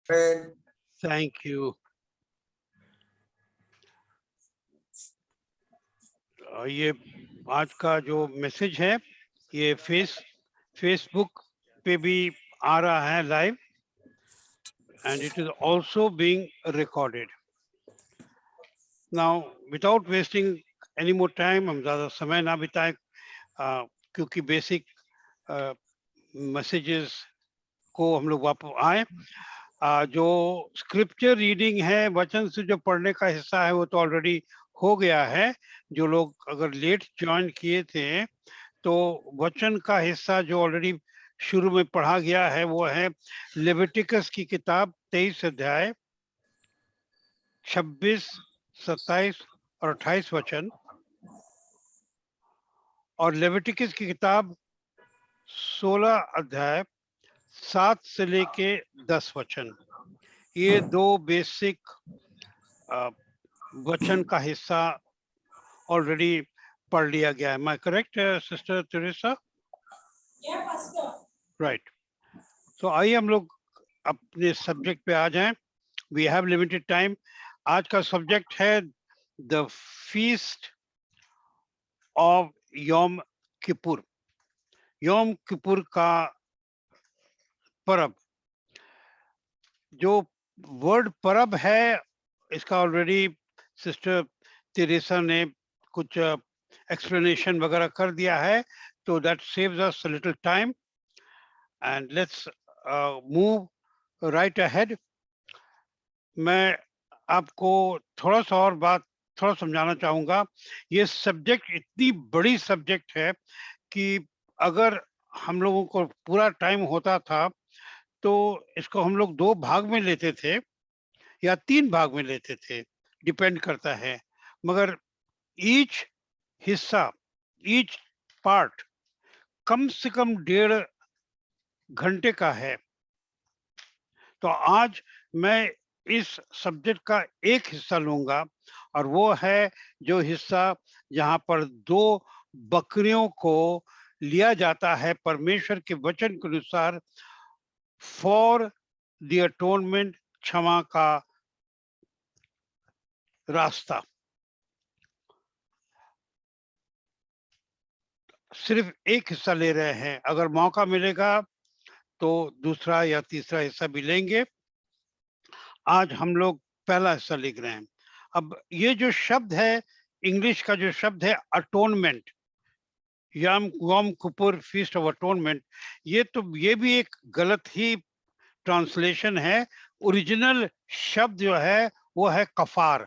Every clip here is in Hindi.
Thank you. ये आज का जो मैसेज है ये फेसबुक पे भी आ रहा है live, and it is also being recorded. Now, without wasting any more time, हम ज़्यादा समय ना बिताएं क्योंकि बेसिक मैसेजेस को हम लोग वापस आए। जो स्क्रिप्चर रीडिंग है, वचन से जो पढ़ने का हिस्सा है वो तो ऑलरेडी हो गया है। जो लोग अगर लेट ज्वाइन किए थे तो वचन का हिस्सा जो ऑलरेडी शुरू में पढ़ा गया है वो है लेविटिकस की किताब 23 अध्याय 26, 27 और 28 वचन, और लेविटिकस की किताब 16 अध्याय 7 से लेके 10 वचन। ये दो बेसिक वचन का हिस्सा ऑलरेडी पढ़ लिया गया है। मैं करेक्ट सिस्टर तेरेसा? राइट। तो आइए हम लोग अपने सब्जेक्ट पे आ जाएं। We have limited time. आज का सब्जेक्ट है the feast of Yom Kippur. Yom Kippur का पर्व। जो वर्ड पर्व है इसका ऑलरेडी सिस्टर तेरेसा ने कुछ एक्सप्लेनेशन वगैरह कर दिया है, तो that saves us a little time and let's move right ahead. मैं आपको थोड़ा सा और बात थोड़ा समझाना चाहूँगा। ये सब्जेक्ट इतनी बड़ी सब्जेक्ट है कि अगर हम लोगों को पूरा टाइम होता था तो इसको हम लोग 2 भाग में लेते थे या 3 भाग में लेते थे, डिपेंड करता है। मगर ईच हिस्सा, ईच पार्ट कम से कम 1.5 घंटे का है। तो आज मैं इस सब्जेक्ट का एक हिस्सा लूंगा और वो है जो हिस्सा जहां पर 2 बकरियों को लिया जाता है परमेश्वर के वचन के अनुसार फॉर द अटोनमेंट, क्षमा का रास्ता। सिर्फ एक हिस्सा ले रहे हैं, अगर मौका मिलेगा तो दूसरा या तीसरा हिस्सा भी लेंगे। आज हम लोग पहला हिस्सा लिख रहे हैं। अब ये जो शब्द है, इंग्लिश का जो शब्द है atonement, Yom Kippur feast of atonement, ये भी एक गलत ही ट्रांसलेशन है। ओरिजिनल शब्द जो है वो है कफार।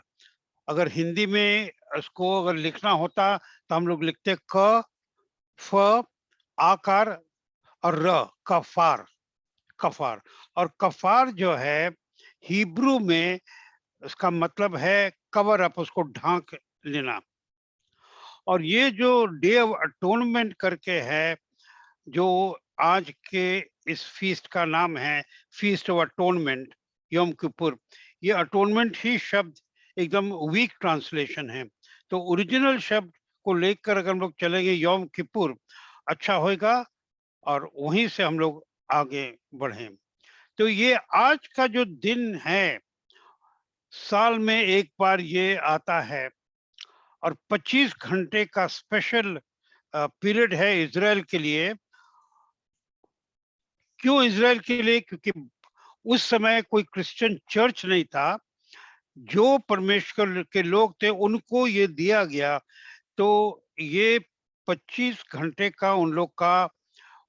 अगर हिंदी में इसको अगर लिखना होता तो हम लोग लिखते क, फ, आकार और र, कफार, कफार। और कफार जो है हिब्रू में इसका मतलब है कवर अप, उसको ढांक लेना। और ये जो डे ऑफ अटोनमेंट करके है, जो आज के इस फीस्ट का नाम है feast of atonement, Yom Kippur, ये अटोनमेंट ही शब्द एकदम वीक ट्रांसलेशन है। तो ओरिजिनल शब्द को लेकर अगर हम लोग चलेंगे यम किपुर, अच्छा होगा और वहीं से हम लोग आगे बढ़ें। तो ये आज का जो दिन है, साल में एक बार ये आता है और 25 घंटे का स्पेशल पीरियड है इजराइल के लिए। क्यों इजराइल के लिए? क्योंकि उस समय कोई क्रिश्चियन चर्च नहीं था। जो परमेश्वर के लोग थे उनको ये दिया गया। तो ये 25 घंटे का उन लोग का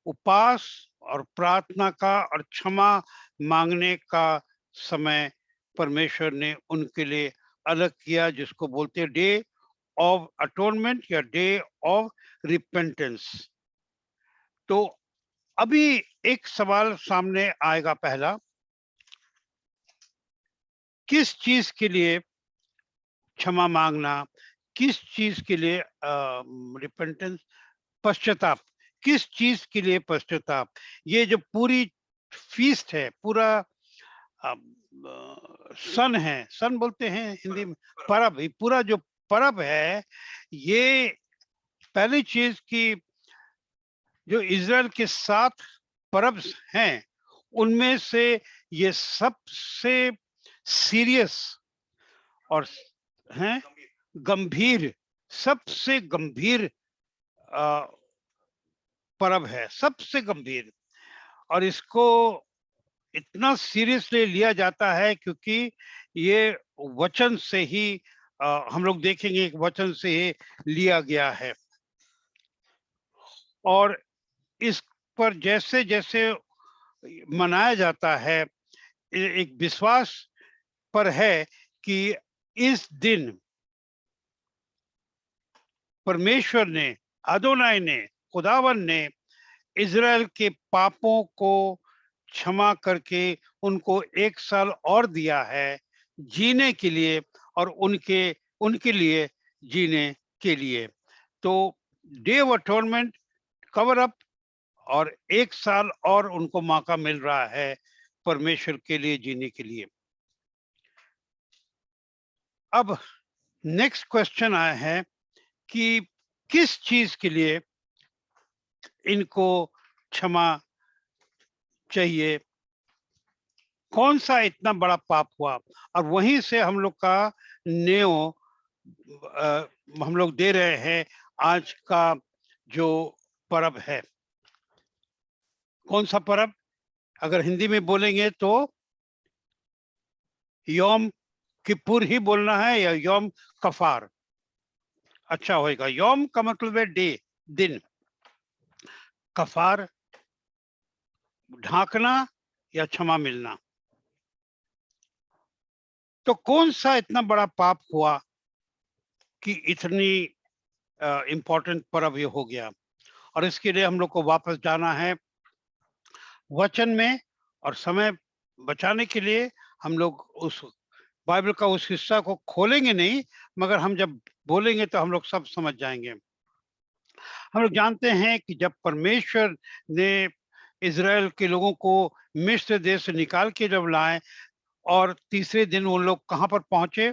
उपवास और प्रार्थना का और क्षमा मांगने का समय परमेश्वर ने उनके लिए अलग किया, जिसको बोलते हैं डे ऑफ अटोनमेंट या डे ऑफ रिपेंटेंस। तो अभी एक सवाल सामने आएगा पहला, किस चीज के लिए क्षमा मांगना, किस चीज के लिए रिपेंटेंस, पश्चाताप, किस चीज के लिए पश्चाताप? ये जो पूरी फीस्ट है, पूरा सन है, सन बोलते हैं हिंदी में, पर्व, पूरा जो पर्व है, ये पहली चीज की जो इजराइल के 7 पर्व हैं उनमें से ये सबसे सीरियस और हैं गंभीर, सबसे गंभीर पर्व है, सबसे गंभीर। और इसको इतना सीरियसली लिया जाता है क्योंकि ये वचन से ही हम लोग देखेंगे, एक वचन से ही लिया गया है। और इस पर जैसे जैसे मनाया जाता है, एक विश्वास पर है कि इस दिन परमेश्वर ने, अदोनाई ने, खुदावन ने इज़राइल के पापों को क्षमा करके उनको 1 साल और दिया है जीने के लिए, और उनके उनके लिए जीने के लिए। तो day of atonement, cover up, और 1 साल और उनको मौका मिल रहा है परमेश्वर के लिए जीने के लिए। अब नेक्स्ट क्वेश्चन आया है कि किस चीज के लिए इनको क्षमा चाहिए, कौन सा इतना बड़ा पाप हुआ। और वहीं से हम लोग का नेओ हम लोग दे रहे हैं आज का जो पर्व है। कौन सा पर्व, अगर हिंदी में बोलेंगे तो यौम किपुर ही बोलना है या यौम कफार अच्छा होएगा। यौम का मतलब है डे, दिन, कफार ढांकना या क्षमा मिलना। तो कौन सा इतना बड़ा पाप हुआ कि इतनी इम्पोर्टेंट पर्व ये हो गया। और इसके लिए हम लोग को वापस जाना है वचन में, और समय बचाने के लिए हम लोग उस बाइबल का उस हिस्सा को खोलेंगे नहीं, मगर हम जब बोलेंगे तो हम लोग सब समझ जाएंगे। हम लोग जानते हैं कि जब परमेश्वर ने इज़राइल के लोगों को मिस्र देश से निकाल के जब लाए, और तीसरे दिन उन लोग कहाँ पर पहुंचे,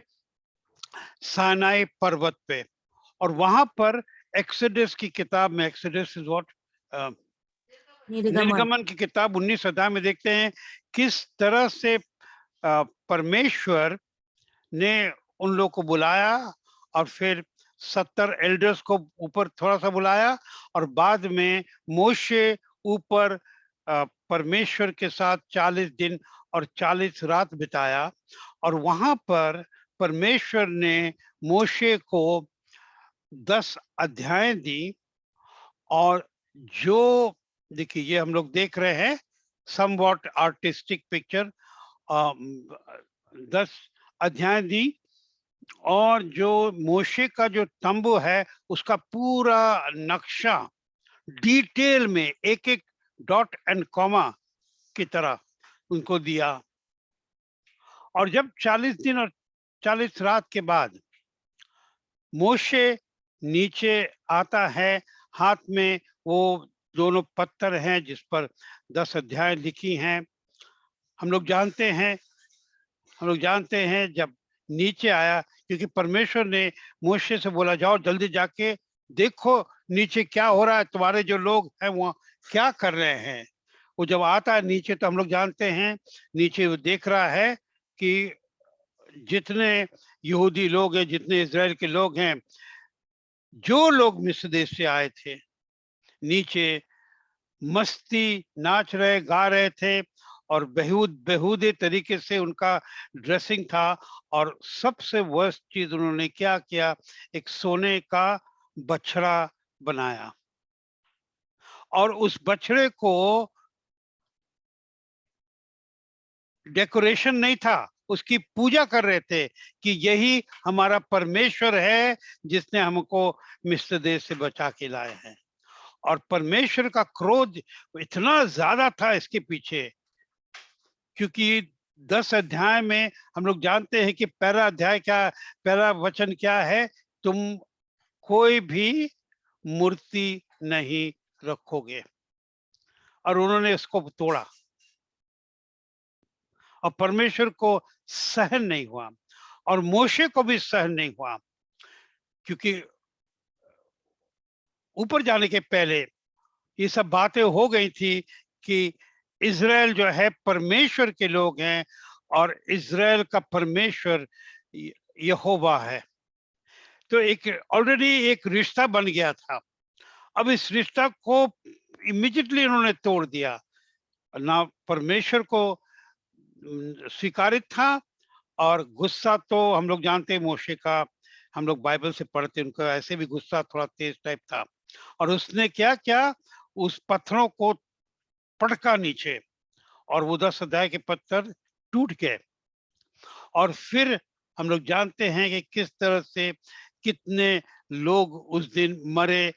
साइनाई पर्वत पे। और वहां पर एक्सोडस की किताब में, एक्सोडस इज व्हाट, निर्गमन। निर्गमन की किताब 19 अध्याय में देखते हैं किस तरह से परमेश्वर ने उन लोग को बुलाया, और फिर 70 एल्डर्स को ऊपर थोड़ा सा बुलाया, और बाद में मोशे ऊपर परमेश्वर के साथ 40 दिन और 40 रात बिताया। और वहां पर परमेश्वर ने मोशे को 10 अध्याय दी। और जो देखिए, ये हम लोग देख रहे हैं समवॉट आर्टिस्टिक पिक्चर, 10 अध्याय दी। और जो मोशे का जो तंबू है उसका पूरा नक्शा डिटेल में एक एक डॉट एंड कॉमा की तरह उनको दिया। और जब 40 दिन और 40 रात के बाद मोशे नीचे आता है, हाथ में वो दोनों पत्थर हैं जिस पर 10 अध्याय लिखी हैं। हम लोग जानते हैं जब नीचे आया, क्योंकि परमेश्वर ने मोशे से बोला जाओ जल्दी जाके देखो नीचे क्या हो रहा है, तुम्हारे जो लोग हैं वहाँ क्या कर रहे हैं। वो जब आता है नीचे तो हम लोग जानते हैं नीचे वो देख रहा है कि जितने यहूदी लोग हैं, जितने इज़राइल के लोग हैं, जो लोग मिस्र देश से आए थे, नीचे मस्ती नाच रहे, गा रहे थे, और बेहूदे तरीके से उनका ड्रेसिंग था। और सबसे वर्स्ट चीज उन्होंने क्या किया, एक सोने का बछड़ा बनाया, और उस बछड़े को डेकोरेशन नहीं था, उसकी पूजा कर रहे थे कि यही हमारा परमेश्वर है जिसने हमको मिस्र देश से बचा के लाए हैं। और परमेश्वर का क्रोध इतना ज्यादा था इसके पीछे, क्योंकि 10 अध्याय में हम लोग जानते हैं कि पहला अध्याय क्या, पहला वचन क्या है, तुम कोई भी मूर्ति नहीं रखोगे। और उन्होंने इसको तोड़ा, और परमेश्वर को सहन नहीं हुआ, और मोशे को भी सहन नहीं हुआ, क्योंकि ऊपर जाने के पहले ये सब बातें हो गई थी कि इज़राइल जो है परमेश्वर के लोग हैं और इज़राइल का परमेश्वर यहोवा है। तो एक ऑलरेडी एक रिश्ता बन गया था। अब इस रिश्ता को इमीडिएटली इन्होंने तोड़ दिया। ना परमेश्वर को स्वीकारित था और गुस्सा तो हम लोग जानते हैं मोशे का, हम लोग बाइबल से पढ़ते हैं, उनका ऐसे भी गुस्सा थोड़ा तेज टाइप था। और उसने क्या किया, उस पत्थरों को पटका नीचे और वो 10 अध्याय के पत्थर टूट गए। और फिर हम लोग जानते हैं कि किस तरह से कितने लोग उस दिन मरे,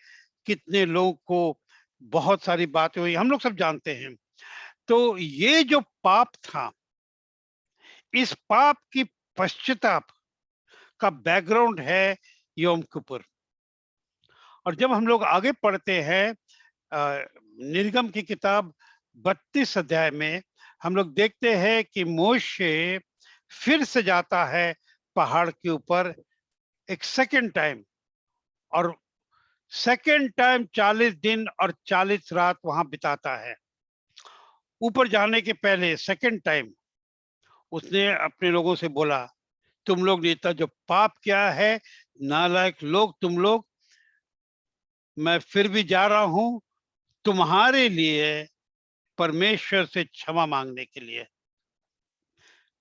कितने लोगों को बहुत सारी बातें हुई, हम लोग सब जानते हैं। तो ये जो पाप था, इस पाप की पश्चाताप का बैकग्राउंड है यौम किपुर। और जब हम लोग आगे पढ़ते हैं निर्गम की किताब 32 अध्याय में, हम लोग देखते हैं कि मोशे फिर से जाता है पहाड़ के ऊपर एक सेकंड टाइम, और सेकंड टाइम 40 दिन और 40 रात वहां बिताता है। ऊपर जाने के पहले सेकंड टाइम उसने अपने लोगों से बोला, तुम लोग ने इतना जो पाप किया है, नालायक लोग तुम लोग, मैं फिर भी जा रहा हूं तुम्हारे लिए, परमेश्वर से क्षमा मांगने के लिए।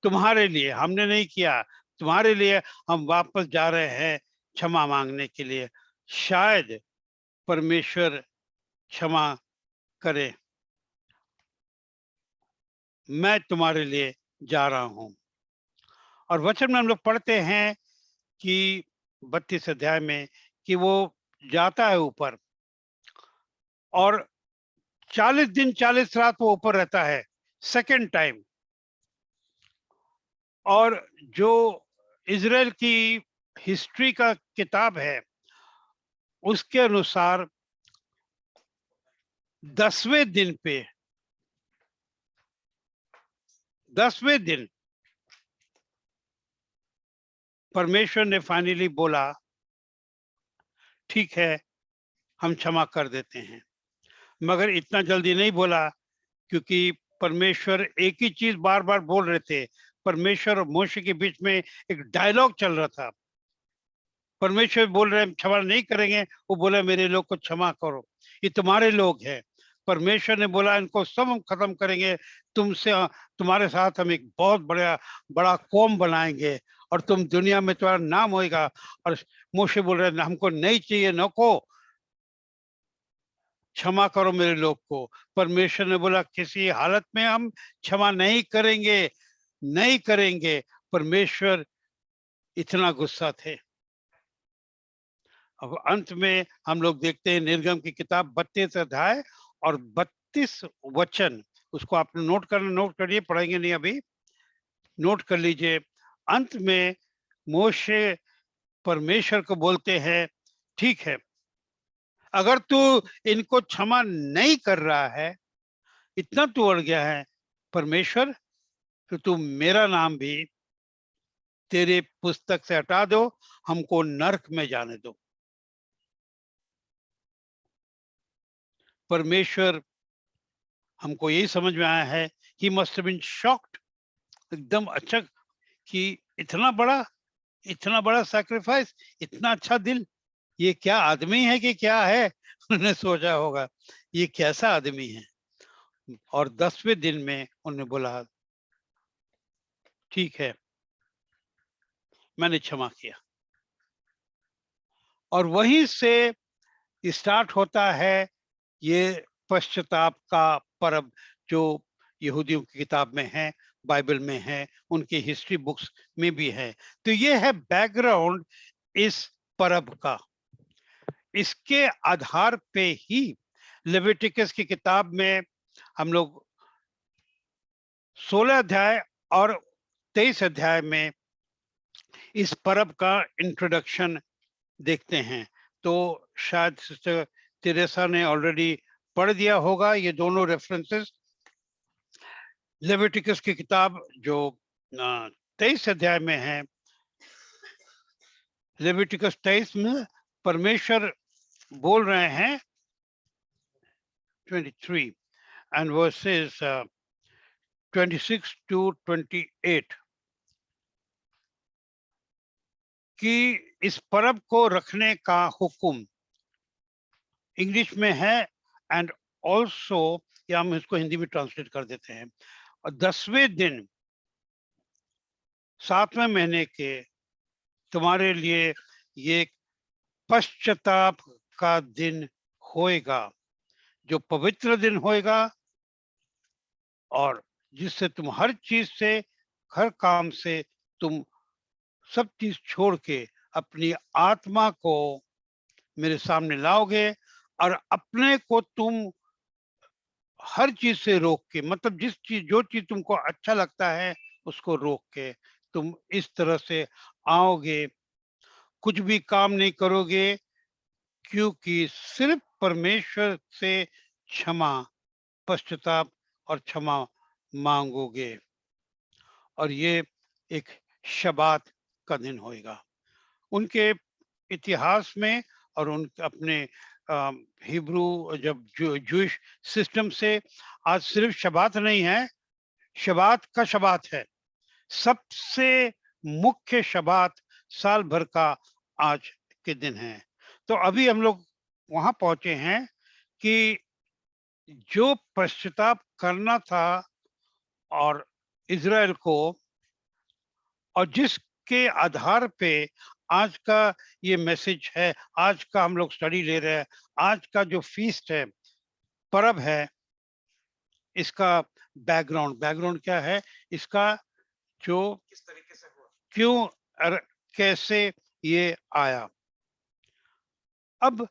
तुम्हारे लिए, हमने नहीं किया, तुम्हारे लिए हम वापस जा रहे हैं क्षमा मांगने के लिए। शायद परमेश्वर क्षमा करे, मैं तुम्हारे लिए जा रहा हूं। और वचन में हम लोग पढ़ते हैं कि 32 अध्याय में कि वो जाता है ऊपर और 40 दिन 40 रात वो ऊपर रहता है सेकंड टाइम। और जो इज़राइल की हिस्ट्री का किताब है उसके अनुसार 10वें दिन पे, 10वें दिन परमेश्वर ने फाइनली बोला, ठीक है हम क्षमा कर देते हैं। मगर इतना जल्दी नहीं बोला, क्योंकि परमेश्वर एक ही चीज बार बार बोल रहे थे। परमेश्वर और मोशे के बीच में एक डायलॉग चल रहा था। परमेश्वर बोल रहे हैं क्षमा नहीं करेंगे, वो बोला मेरे लोग को क्षमा करो, ये तुम्हारे लोग हैं। परमेश्वर ने बोला इनको सब हम खत्म करेंगे, तुमसे तुम्हारे साथ हम एक बहुत बड़ा बड़ा कौम बनाएंगे और तुम दुनिया में तुम्हारा नाम होएगा। और मोशे बोल रहे हैं हमको नहीं चाहिए, नको क्षमा करो मेरे लोग को। परमेश्वर ने बोला किसी हालत में हम क्षमा नहीं करेंगे, नहीं करेंगे। परमेश्वर इतना गुस्सा थे। अब अंत में हम लोग देखते हैं निर्गम की किताब 32 अध्याय और 32 वचन, उसको आपने नोट करना, नोट करिए, पढ़ेंगे नहीं अभी, नोट कर लीजिए। अंत में मोशे परमेश्वर को बोलते हैं, ठीक है अगर तू इनको क्षमा नहीं कर रहा है, इतना तू अड़ गया है परमेश्वर, तो तू मेरा नाम भी तेरे पुस्तक से हटा दो, हमको नरक में जाने दो। परमेश्वर, हमको यही समझ में आया है, he must have been shocked, एकदम अच्छा कि इतना बड़ा सैक्रिफाइस, इतना अच्छा दिल, ये क्या आदमी है कि क्या है। उन्होंने सोचा होगा ये कैसा आदमी है। और 10वें दिन में उन्होंने बोला ठीक है मैंने क्षमा किया। और वहीं से स्टार्ट होता है ये पश्चाताप का पर्व, जो यहूदियों की किताब में है, बाइबल में है, उनकी हिस्ट्री बुक्स में भी है। तो ये है बैकग्राउंड इस पर्व का। इसके आधार पे ही लेविटिकस की किताब में हम लोग 16 अध्याय और 23 अध्याय में इस पर्व का इंट्रोडक्शन देखते हैं। तो शायद सिस्टर तेरेसा ने ऑलरेडी पढ़ दिया होगा ये दोनों रेफरेंसेस। लेविटिकस की किताब जो 23 अध्याय में है, लेविटिकस 23 में परमेश्वर बोल रहे हैं 23 and verses 26 to 28 कि इस पर्व को रखने का हुक्म इंग्लिश में है एंड ऑल्सो, या हम इसको हिंदी में ट्रांसलेट कर देते हैं, और 10वें दिन 7वें महीने के तुम्हारे लिए ये पश्चाताप का दिन होएगा, जो पवित्र दिन होएगा, और जिससे तुम हर चीज से, हर काम से तुम सब चीज छोड़ के अपनी आत्मा को मेरे सामने लाओगे, और अपने को तुम हर चीज से रोक के, मतलब जो चीज तुमको अच्छा लगता है उसको रोक के तुम इस तरह से आओगे, कुछ भी काम नहीं करोगे, क्योंकि सिर्फ परमेश्वर से क्षमा, पश्चाताप और क्षमा मांगोगे, और ये एक शबात का दिन होएगा। उनके इतिहास में और उन अपने हिब्रू जब जूइश सिस्टम से आज सिर्फ शबात नहीं है, शबात का शबात है, सबसे मुख्य शबात साल भर का आज के दिन है। तो अभी हम लोग वहां पहुंचे हैं कि जो पश्चाताप करना था और इज़राइल को, और जिसके आधार पे आज का ये मैसेज है, आज का हम लोग स्टडी ले रहे हैं, आज का जो फीस्ट है, पर्व है, इसका बैकग्राउंड बैकग्राउंड क्या है, इसका जो किस तरीके से हुआ, क्यों और कैसे ये आया। अब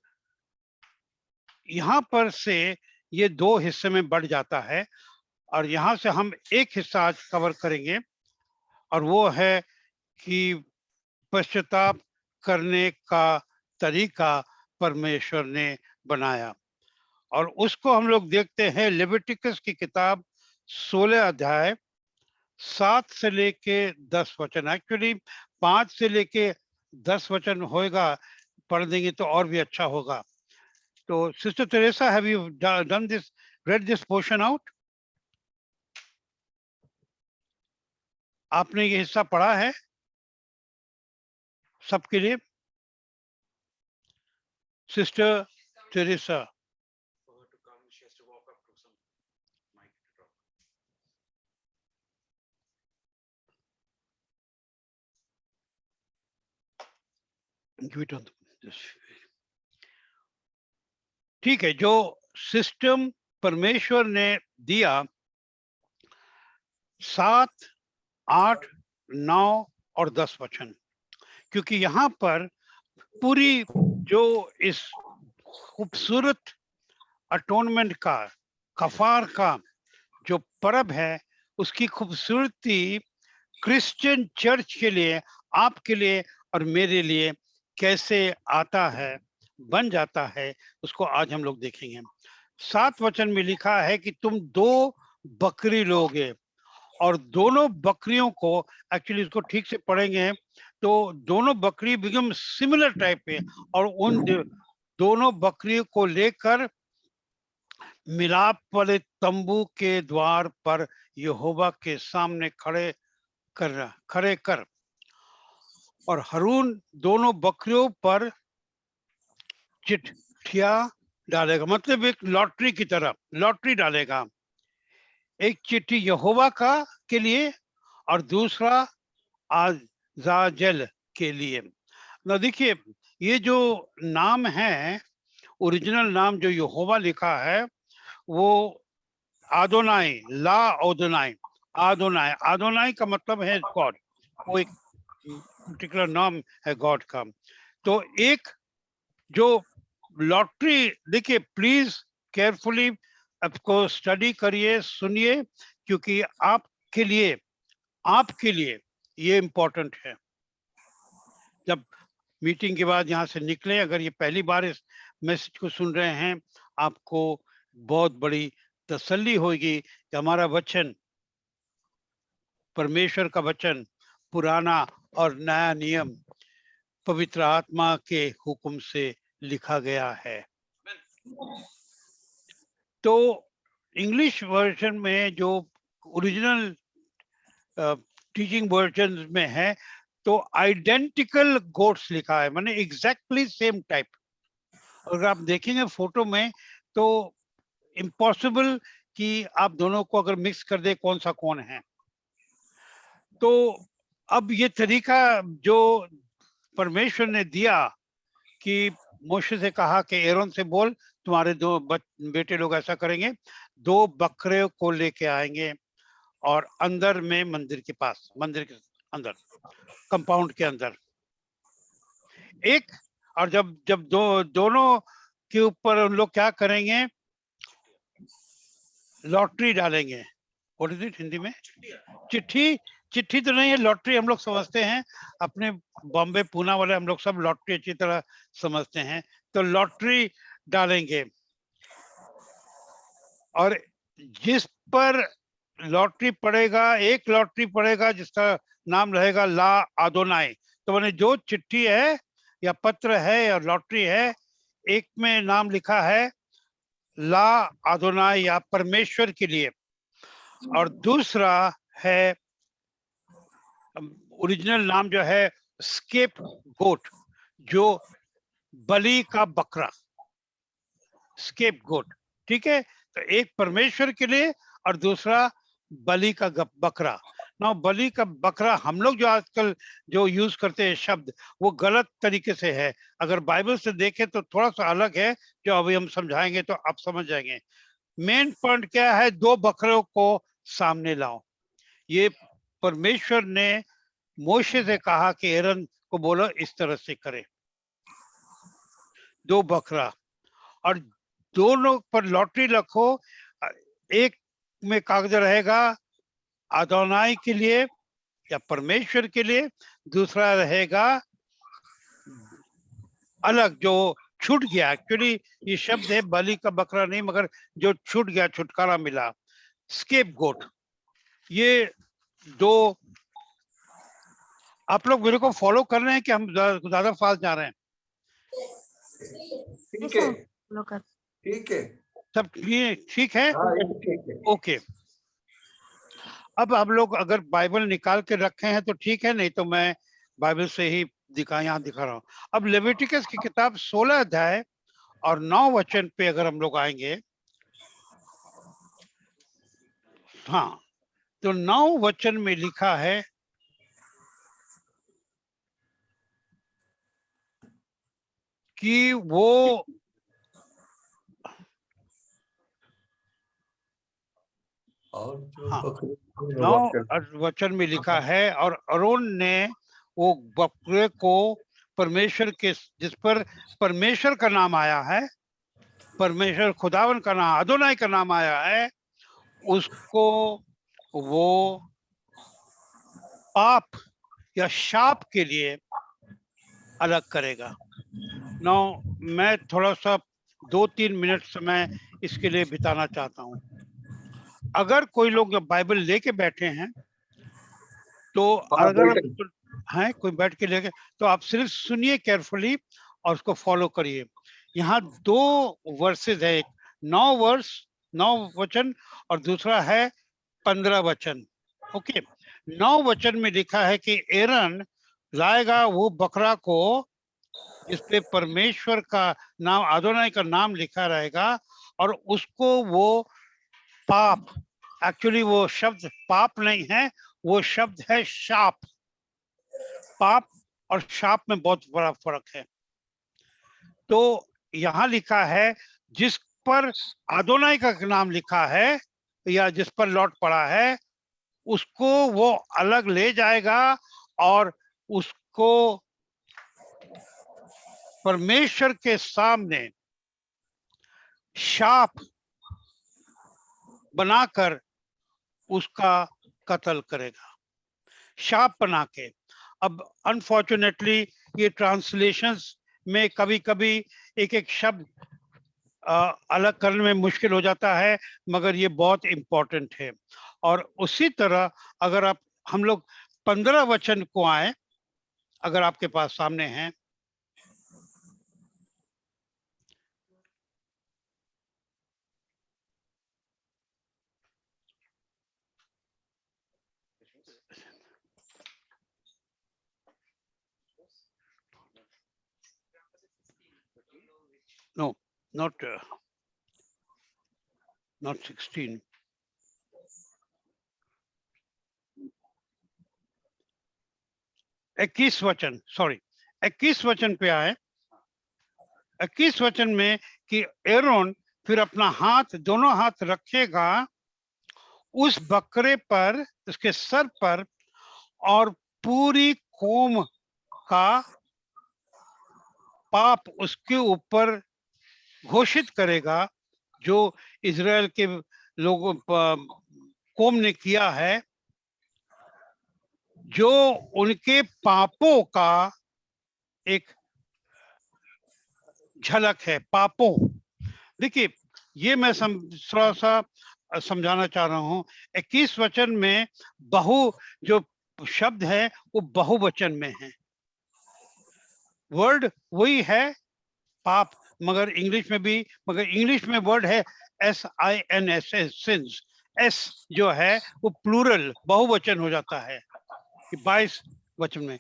यहाँ पर से ये दो हिस्से में बढ़ जाता है, और यहाँ से हम एक हिस्सा आज कवर करेंगे, और वो है कि पश्चाताप करने का तरीका परमेश्वर ने बनाया, और उसको हम लोग देखते हैं लेविटिकस की किताब 16 अध्याय 7 से लेके 10 वचन, एक्चुअली 5 से लेके 10 वचन होएगा, पढ़ देंगे तो और भी अच्छा होगा। तो sister Teresa, have you done this, read this portion out? आपने ये हिस्सा पढ़ा है सबके लिए? सिस्टर तेरेसा, ठीक है, जो सिस्टम परमेश्वर ने दिया 7, 8, 9 और 10 वचन, क्योंकि यहाँ पर पूरी जो इस खूबसूरत अटोनमेंट का, कफार का जो पर्व है, उसकी खूबसूरती क्रिश्चियन चर्च के लिए, आपके लिए और मेरे लिए कैसे आता है, बन जाता है, उसको आज हम लोग देखेंगे। 7 वचन में लिखा है कि तुम 2 बकरी लोगे, और दोनों बकरियों को, एक्चुअली इसको ठीक से पढ़ेंगे तो दोनों बकरी बिकम सिमिलर टाइप पे, और उन दोनों बकरियों को लेकर मिलाप वाले तंबू के द्वार पर यहोवा के सामने खड़े कर, और हारून दोनों बकरियों पर चिट्ठिया डालेगा, मतलब एक लॉटरी की तरह लॉटरी डालेगा, एक चिट्ठी यहोवा का के लिए और दूसरा आजाजेल के लिए। ना देखिए, ये जो नाम है, ओरिजिनल नाम जो यहोवा लिखा है, वो आदोनाई, ला ओदोनाई, आदोनाई, आदोनाई का मतलब है गॉड, वो एक पर्टिकुलर नाम है गॉड का। तो एक जो लॉटरी, देखिए प्लीज केयरफुली आपको स्टडी करिए, सुनिए, क्योंकि आपके लिए ये इम्पोर्टेंट है। जब मीटिंग के बाद यहाँ से निकले, अगर ये पहली बार इस मैसेज को सुन रहे हैं, आपको बहुत बड़ी तसल्ली होगी कि हमारा वचन, परमेश्वर का वचन, पुराना और नया नियम पवित्र आत्मा के हुक्म से लिखा गया है। तो इंग्लिश वर्जन में जो ओरिजिनल टीचिंग वर्जन में है तो आइडेंटिकल गोट्स लिखा है, माने एग्जैक्टली सेम टाइप। अगर आप देखेंगे फोटो में तो इम्पॉसिबल कि आप दोनों को अगर मिक्स कर दे कौन सा कौन है। तो अब ये तरीका जो परमेश्वर ने दिया कि मोशे से कहा कि एरोन से बोल तुम्हारे दो बेटे लोग ऐसा करेंगे, 2 बकरे को लेके आएंगे और अंदर में मंदिर के पास, मंदिर के अंदर, कंपाउंड के अंदर एक, और जब जब दोनों के ऊपर उन लोग क्या करेंगे, लॉटरी डालेंगे। व्हाट इज इट हिंदी में? चिट्ठी। चिट्ठी तो नहीं है, लॉटरी हम लोग समझते हैं, अपने बॉम्बे पूना वाले हम लोग सब लॉटरी अच्छी तरह समझते हैं। तो लॉटरी डालेंगे और जिस पर लॉटरी पड़ेगा, एक लॉटरी पड़ेगा जिसका नाम रहेगा ला आदोनाई। तो मैंने जो चिट्ठी है या पत्र है या लॉटरी है, एक में नाम लिखा है ला आदोनाई या परमेश्वर के लिए, और दूसरा है ओरिजिनल नाम जो है स्केप गोट, जो बलि का बकरा, स्केप गोट। ठीक है, तो एक परमेश्वर के लिए और दूसरा बलि का बकरा। ना बलि का बकरा हम लोग जो आजकल जो यूज करते हैं शब्द, वो गलत तरीके से है। अगर बाइबल से देखें तो थोड़ा सा अलग है, जो अभी हम समझाएंगे तो आप समझ जाएंगे। मेन पॉइंट क्या है, 2 बकरों को सामने लाओ। ये परमेश्वर ने मोशे से कहा कि एरन को बोलो इस तरह से करे, 2 बकरा, और दोनों पर लॉटरी रखो। एक में कागज रहेगा आदोनाई के लिए या परमेश्वर के लिए, दूसरा रहेगा अलग जो छूट गया। एक्चुअली ये शब्द है बलि का बकरा नहीं, मगर जो छूट गया, छुटकारा मिला, स्केप गोट। ये 2, आप लोग मेरे को फॉलो कर रहे हैं कि हम ज्यादा फास्ट जा रहे हैं? ठीक है, फॉलो कर। ठीक है, सब ठीक है? हाँ ये ठीक है। ओके। अब हम लोग अगर बाइबल निकाल के रखे हैं तो ठीक है, नहीं तो मैं बाइबल से ही यहाँ दिखा रहा हूँ। अब लेविटिकस की किताब 16 अध्याय और 9 वचन पे अगर हम लोग आएंगे, हाँ, तो 9 वचन में लिखा है कि वो और जो हाँ, बकरे 9 वचन में लिखा है, और अरोन ने वो बकरे को परमेश्वर के, जिस पर परमेश्वर का नाम आया है, परमेश्वर खुदावन का नाम, अदोनाई का नाम आया है, उसको वो पाप या शाप के लिए अलग करेगा। नौ, मैं थोड़ा सा 2-3 मिनट समय इसके लिए बिताना चाहता हूँ। अगर कोई लोग जब बाइबल लेके बैठे हैं तो अगर हैं कोई बैठ के लेके, तो आप सिर्फ सुनिए केयरफुली और उसको फॉलो करिए। यहाँ 2 वर्सेस है, एक 9 वर्स, 9 वचन, और दूसरा है 15 वचन। ओके, 9 वचन में लिखा है कि एरन लाएगा वो बकरा को जिसपे परमेश्वर का नाम, अदोनाई का नाम लिखा रहेगा, और उसको वो पाप, एक्चुअली वो शब्द पाप नहीं है, वो शब्द है शाप। पाप और शाप में बहुत बड़ा फर्क है। तो यहाँ लिखा है जिस पर अदोनाई का नाम लिखा है या जिस पर लौट पड़ा है, उसको वो अलग ले जाएगा और उसको परमेश्वर के सामने शाप बनाकर उसका कत्ल करेगा, शाप बना के। अब अनफॉर्चुनेटली ये ट्रांसलेशंस में कभी कभी एक एक शब्द अलग करने में मुश्किल हो जाता है, मगर ये बहुत इंपॉर्टेंट है। और उसी तरह अगर आप, हम लोग 15 वचन को आए, अगर आपके पास सामने हैं, No, not 16. इक्कीस वचन, सॉरी 21 वचन पे आए। 21 वचन में कि एरोन फिर अपना हाथ, दोनों हाथ रखेगा उस बकरे पर, उसके सर पर, और पूरी कौम का पाप उसके ऊपर घोषित करेगा, जो इजराइल के लोगों कौम ने किया है, जो उनके पापों का एक झलक है। पापों, देखिए ये मैं थोड़ा सा समझाना चाह रहा हूं। 21 वचन में बहु जो शब्द है वो बहुवचन में है। वर्ड वही है पाप, मगर इंग्लिश में भी, मगर इंग्लिश में वर्ड है SINS, सिंस। एस जो है वो प्लूरल, बहुवचन हो जाता है 22 वचन में,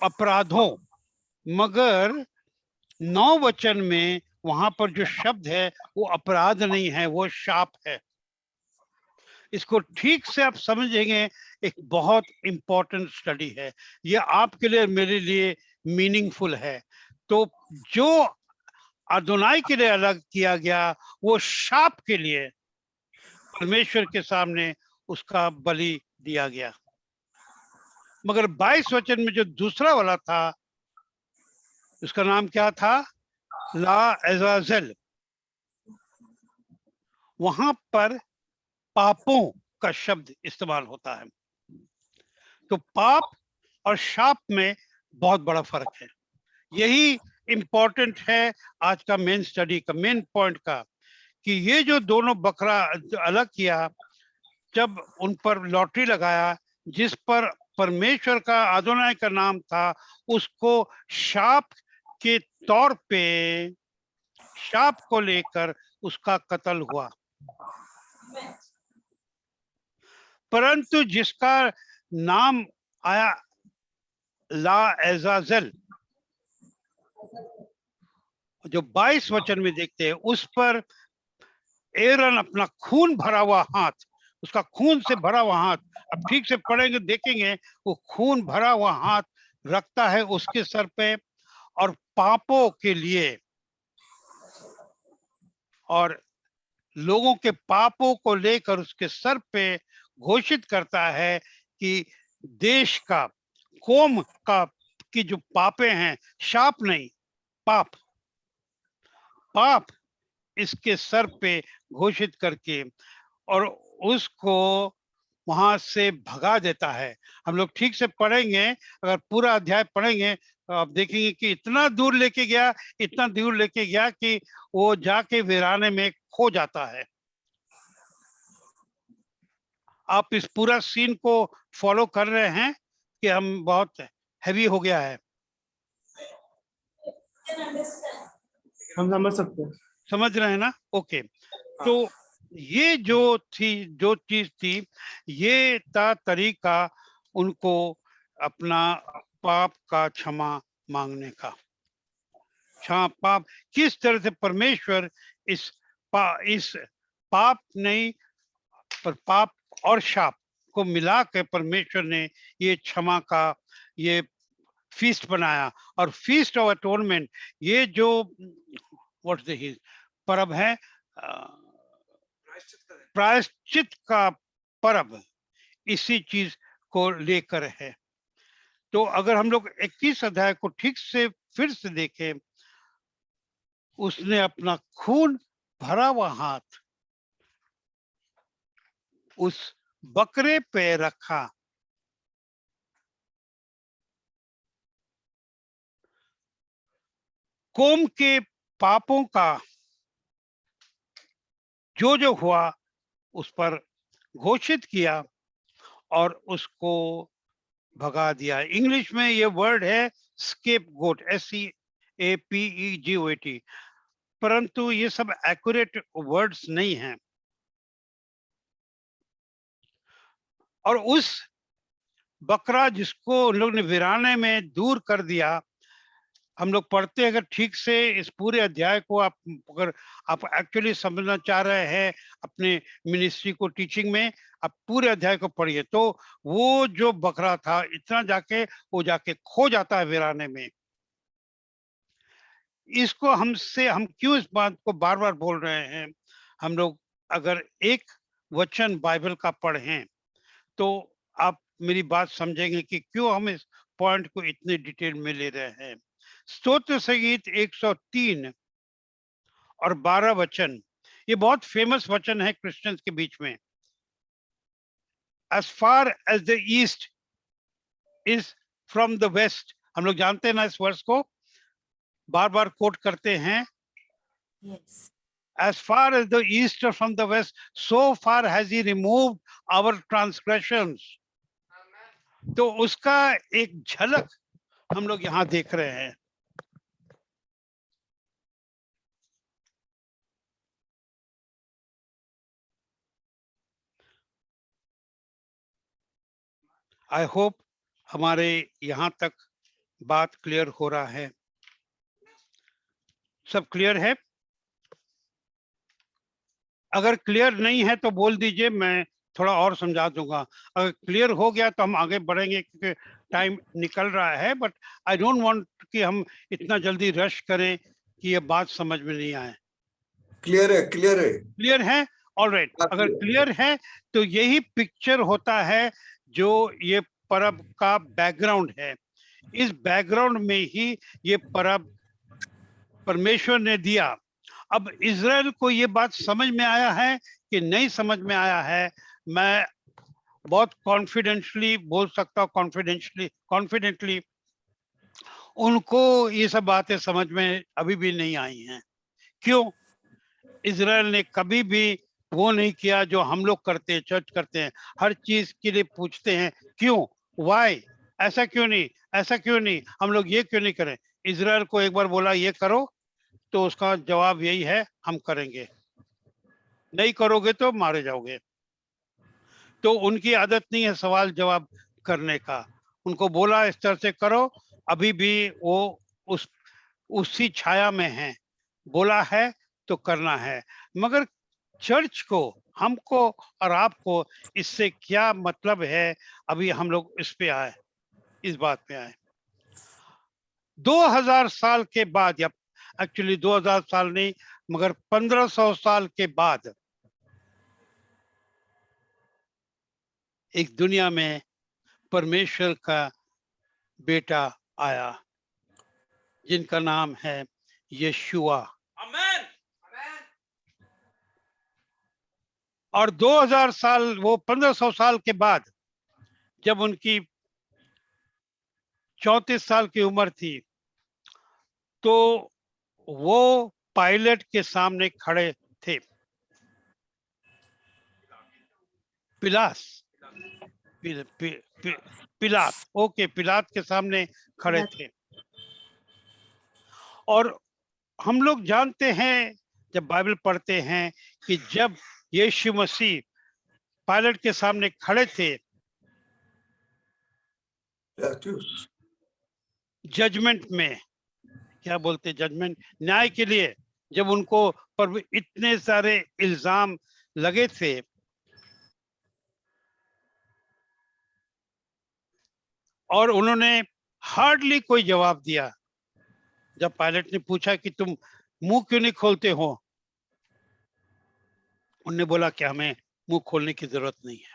अपराधों। मगर 9 वचन में वहां पर जो शब्द है वो अपराध नहीं है, वो शाप है। इसको ठीक से आप समझेंगे, एक बहुत इंपॉर्टेंट स्टडी है ये आपके लिए, मेरे लिए मीनिंगफुल है। तो जो अदोनाई के लिए अलग किया गया वो शाप के लिए परमेश्वर के सामने उसका बलि दिया गया। मगर 22 वचन में जो दूसरा वाला था उसका नाम क्या था? ला एजाजेल। वहां पर पापों का शब्द इस्तेमाल होता है। तो पाप और शाप में बहुत बड़ा फर्क है। यही इंपॉर्टेंट है आज का मेन स्टडी का, मेन पॉइंट का, कि ये जो दोनों बकरा अलग किया, जब उन पर लॉटरी लगाया जिस पर परमेश्वर का, अदोनाई का नाम था, उसको शाप के तौर पे, शाप को लेकर उसका कत्ल हुआ। परंतु जिसका नाम आया ला एजाजेल, जो 22 वचन में देखते हैं, उस पर एरन अपना खून भरा हुआ हाथ, उसका खून से भरा हुआ हाथ, अब ठीक से पढ़ेंगे देखेंगे, वो खून भरा हुआ हाथ रखता है उसके सर पे, और पापों के लिए और लोगों के पापों को लेकर उसके सर पे घोषित करता है कि देश का, कौम का की जो पापे हैं, शाप नहीं, पाप, पाप इसके सर पे घोषित करके और उसको वहां से भगा देता है। हम लोग ठीक से पढ़ेंगे, अगर पूरा अध्याय पढ़ेंगे तो आप देखेंगे कि इतना दूर लेके गया, इतना दूर लेके गया कि वो जाके वीराने में खो जाता है। आप इस पूरा सीन को फॉलो कर रहे हैं कि हम बहुत हैवी हो गया है? हम समझ सकते हैं। समझ रहे हैं ना? ओके। तो ये जो चीज थी, ये था तरीका उनको अपना पाप का क्षमा मांगने का। क्षमा, पाप किस तरह से परमेश्वर इस पाप नहीं, पर पाप और शाप को मिला के परमेश्वर ने ये क्षमा का ये फीस्ट बनाया। और फीस्ट ऑफ अटोनमेंट, ये जो व्हाट द पर्व है, प्रायश्चित का पर्व, इसी चीज को लेकर है। तो अगर हम लोग 21 अध्याय को ठीक से फिर से देखें, उसने अपना खून भरा हुआ हाथ उस बकरे पे रखा। कौम के पापों का जो हुआ उस पर घोषित किया और उसको भगा दिया। इंग्लिश में ये वर्ड है स्केप गोट, SCAPEGOAT, परंतु ये सब एक्यूरेट वर्ड्स नहीं हैं। और उस बकरा जिसको उन लोग ने वीराने में दूर कर दिया, हम लोग पढ़ते अगर ठीक से इस पूरे अध्याय को आप अगर आप एक्चुअली समझना चाह रहे हैं अपने मिनिस्ट्री को टीचिंग में, आप पूरे अध्याय को पढ़िए तो वो जो बकरा था इतना जाके वो जाके खो जाता है वीराने में। इसको हम क्यों इस बात को बार बार बोल रहे हैं? हम लोग अगर एक वचन बाइबल का पढ़ें तो आप मेरी बात समझेंगे कि क्यों हम इस पॉइंट को इतने डिटेल में ले रहे हैं। स्तोत्र संगीत 103 और 12 वचन, ये बहुत फेमस वचन है क्रिश्चियंस के बीच में। As far as the east is from the west, हम लोग जानते हैं ना इस वर्ष को, बार बार कोट करते हैं। Yes. As far as the east is from the west, so far has he removed our transgressions. तो उसका एक झलक हम लोग यहाँ देख रहे हैं। आई होप हमारे यहाँ तक बात क्लियर हो रहा है। सब क्लियर है? अगर क्लियर नहीं है तो बोल दीजिए, मैं थोड़ा और समझा दूंगा। अगर क्लियर हो गया तो हम आगे बढ़ेंगे क्योंकि टाइम निकल रहा है, बट आई डोंट वांट कि हम इतना जल्दी रश करें कि ये बात समझ में नहीं आए। क्लियर है, क्लियर है। क्लियर है? ऑलराइट। अगर क्लियर है तो यही पिक्चर होता है जो ये पर्व का बैकग्राउंड है। इस बैकग्राउंड में ही ये पर्व परमेश्वर ने दिया। अब इज़राइल को ये बात समझ में आया है कि नहीं समझ में आया है, मैं बहुत कॉन्फिडेंटली बोल सकता हूँ, कॉन्फिडेंटली उनको ये सब बातें समझ में अभी भी नहीं आई हैं। क्यों? इज़राइल ने कभी भी वो नहीं किया जो हम लोग करते हैं, चर्च करते हैं। हर चीज के लिए पूछते हैं क्यों, वाई, ऐसा क्यों नहीं, ऐसा क्यों नहीं, हम लोग ये क्यों नहीं करें। इज़राइल को एक बार बोला ये करो तो उसका जवाब यही है, हम करेंगे, नहीं करोगे तो मारे जाओगे। तो उनकी आदत नहीं है सवाल जवाब करने का। उनको बोला इस तरह से करो, अभी भी वो उसी छाया में है, बोला है तो करना है। मगर चर्च को, हमको और आपको इससे क्या मतलब है, अभी हम लोग इस पे आए, इस बात पे आए। 2000 साल के बाद, या एक्चुअली 2000 साल नहीं मगर 1500 साल के बाद एक दुनिया में परमेश्वर का बेटा आया जिनका नाम है यीशुआ। आमीन। और 2000 साल, वो 1500 साल के बाद जब उनकी 34 साल की उम्र थी तो वो पायलट के सामने खड़े थे। पिलास, पिलात, ओके, पिलात के सामने खड़े थे। और हम लोग जानते हैं, जब बाइबल पढ़ते हैं, कि जब यीशु मसीह पायलट के सामने खड़े थे जजमेंट में, क्या बोलते, जजमेंट, न्याय के लिए, जब उनको पर इतने सारे इल्जाम लगे थे, और उन्होंने हार्डली कोई जवाब दिया। जब पायलट ने पूछा कि तुम मुंह क्यों नहीं खोलते हो, उन्होंने बोला कि हमें मुंह खोलने की जरूरत नहीं है।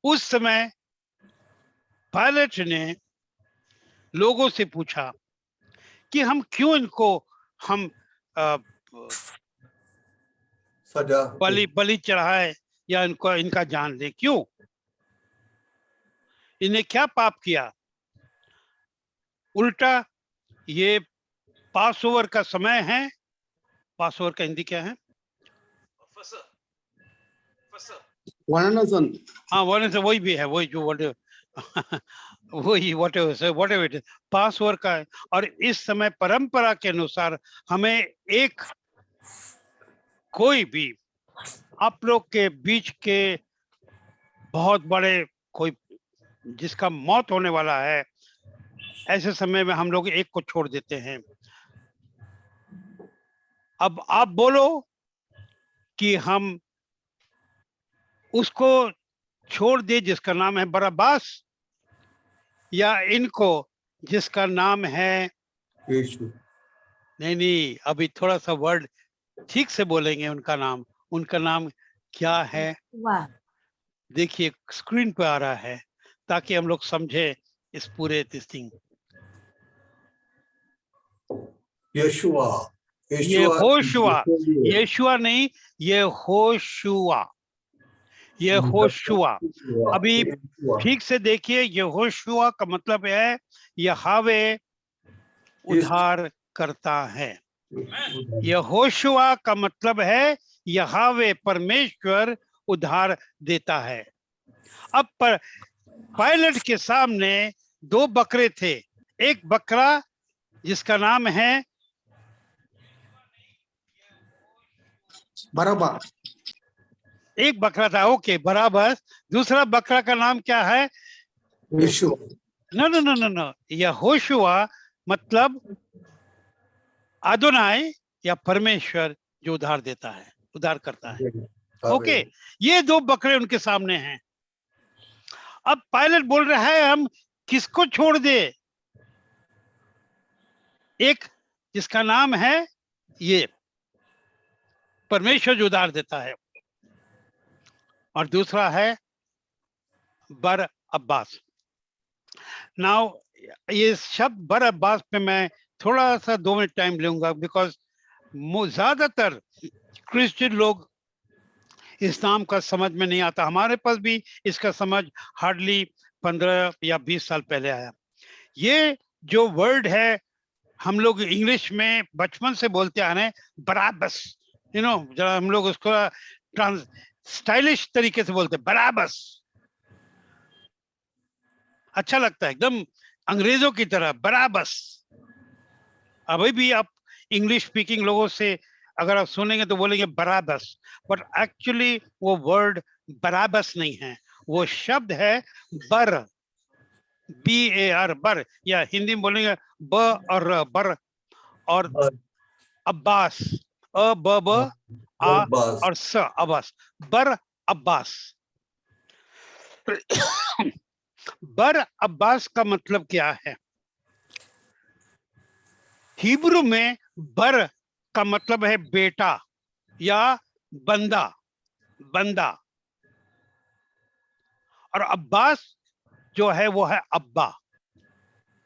उस समय पायलट ने लोगों से पूछा कि हम क्यों इनको हम सजा बलि चढ़ाए या इनको इनका जान दे, क्यों, इन्हें क्या पाप किया। उल्टा ये पास ओवर का समय है, पास ओवर का हिंदी क्या है, वननसन। हाँ वन से वही भी है, वही जो वही whatever it is, pass over का है। और इस समय परंपरा के अनुसार हमें एक कोई भी आप लोग के बीच के बहुत बड़े कोई जिसका मौत होने वाला है, ऐसे समय में हम लोग एक को छोड़ देते हैं। अब आप बोलो कि हम उसको छोड़ दे जिसका नाम है बराबास, या इनको जिसका नाम है, यीशु। नहीं, अभी थोड़ा सा वर्ड ठीक से बोलेंगे। उनका नाम क्या है? वाह, देखिए स्क्रीन पे आ रहा है ताकि हम लोग समझे इस पूरे थिंग। यशुआ। ये होशुआ, यशुआ नहीं, ये होशुआ, ये होशुआ। अभी ठीक से देखिए, ये होशुआ का मतलब है यहोवा उद्धार करता है। यहोशुआ का मतलब है यहोवा परमेश्वर उद्धार देता है। अब पर पायलट के सामने दो बकरे थे। एक बकरा जिसका नाम है बराबर। एक बकरा था, ओके बराबर। दूसरा बकरा का नाम क्या है? Yeshu. No no no no no, Yehoshua मतलब अदोनाई या परमेश्वर जो उद्धार देता है, उद्धार करता है। ओके, ये दो बकरे उनके सामने हैं। अब पायलट बोल रहा है हम किसको छोड़ दे? एक जिसका नाम है ये परमेश्वर जो उद्धार देता है, और दूसरा है बर अब्बास। नाउ ये शब्द बर अब्बास पे मैं थोड़ा सा 2 मिनट टाइम लूंगा, बिकॉज ज्यादातर क्रिश्चियन लोग इस नाम का समझ में नहीं आता। हमारे पास भी इसका समझ हार्डली 15 या 20 साल पहले आया। ये जो वर्ड है हम लोग इंग्लिश में बचपन से बोलते आ रहे हैं, बराबस, जरा हम लोग उसको स्टाइलिश तरीके से बोलते हैं, बराबस। अच्छा लगता है, एकदम अंग्रेजों की तरह, बराबस। अभी भी आप इंग्लिश स्पीकिंग लोगों से अगर आप सुनेंगे तो बोलेंगे बराबस, बट एक्चुअली वो वर्ड बराबस नहीं है, वो शब्द है बर, BAR, बर, या हिंदी में बोलेंगे ब और र, बर। और अब्बास, अ ब ब आ और स, अब्बास, बर अब्बास। बर अब्बास का मतलब क्या है? हिब्रू में बर का मतलब है बेटा या बंदा, बंदा। और अब्बास जो है वो है अब्बा।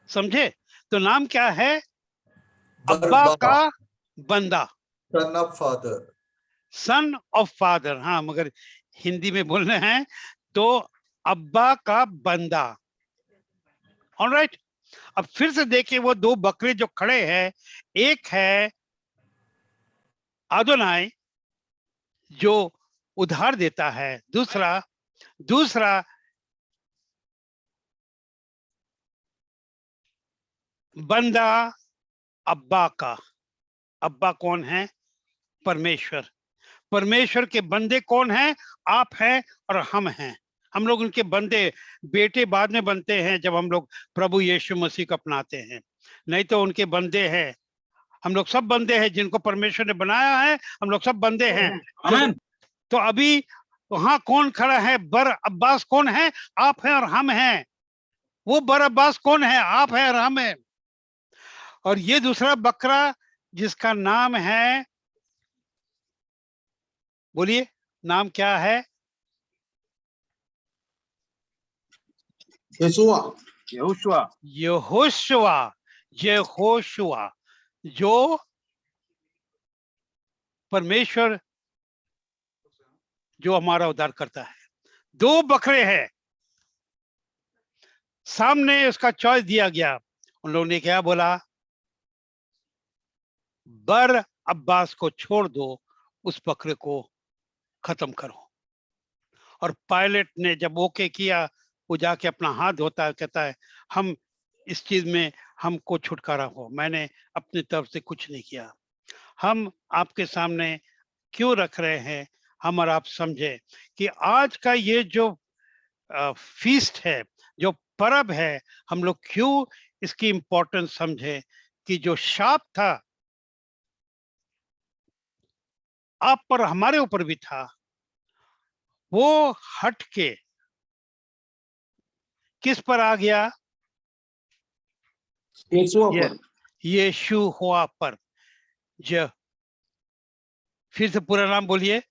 समझे? तो नाम क्या है? अब्बा का बंदा, son of father. Son of father. हाँ, मगर हिंदी में बोलने हैं तो अब्बा का बंदा। ऑलराइट, अब फिर से देखिए वो दो बकरे जो खड़े हैं, एक है अदोनाई जो उधार देता है, दूसरा बंदा अब्बा का। अब्बा कौन है? परमेश्वर। परमेश्वर के बंदे कौन हैं? आप हैं और हम हैं। हम लोग उनके बंदे, बेटे बाद में बनते हैं जब हम लोग प्रभु यीशु मसीह को अपनाते हैं, नहीं तो उनके बंदे हैं। हम लोग सब बंदे हैं जिनको परमेश्वर ने बनाया है, हम लोग सब बंदे हैं। तो अभी वहां कौन खड़ा है? बर अब्बास कौन है? आप हैं और हम हैं। वो बर अब्बास कौन है? आप हैं और हम हैं। और ये दूसरा बकरा जिसका नाम है, बोलिए नाम क्या है? यशुआ। यहोशुआ। यहोशुआ जो परमेश्वर जो हमारा उद्धार करता है। दो बकरे हैं सामने, उसका चॉइस दिया गया। उन लोगों ने क्या बोला? बर अब्बास को छोड़ दो, उस बकरे को खत्म करो। और पायलट ने जब ओके किया, वो जाके अपना हाथ धोता है, कहता है हम इस चीज में हमको छुटकारा हो, मैंने अपनी तरफ से कुछ नहीं किया। हम आपके सामने क्यों रख रहे हैं, हम और आप समझे कि आज का ये जो फीस्ट है, जो पर्व है, हम लोग क्यों इसकी इंपॉर्टेंस समझे कि जो शाप था आप पर, हमारे ऊपर भी था, वो हट के किस पर आ गया? यीशु ये पर यीशु हुआ पर। जो फिर से पूरा नाम बोलिए।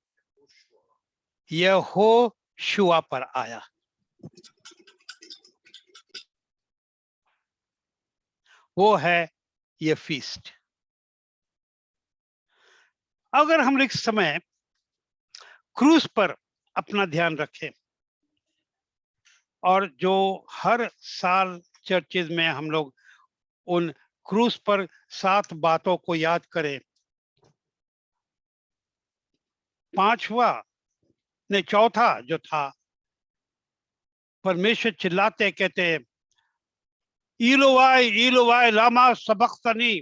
यहोशुआ पर आया। वो है ये फीस्ट। अगर हम एक समय क्रूस पर अपना ध्यान रखें और जो हर साल चर्चेज में हम लोग उन क्रूस पर 7 बातों को याद करें, पांचवा ने चौथा जो था, परमेश्वर चिल्लाते कहते इलोवाई लामा सबक्तनी,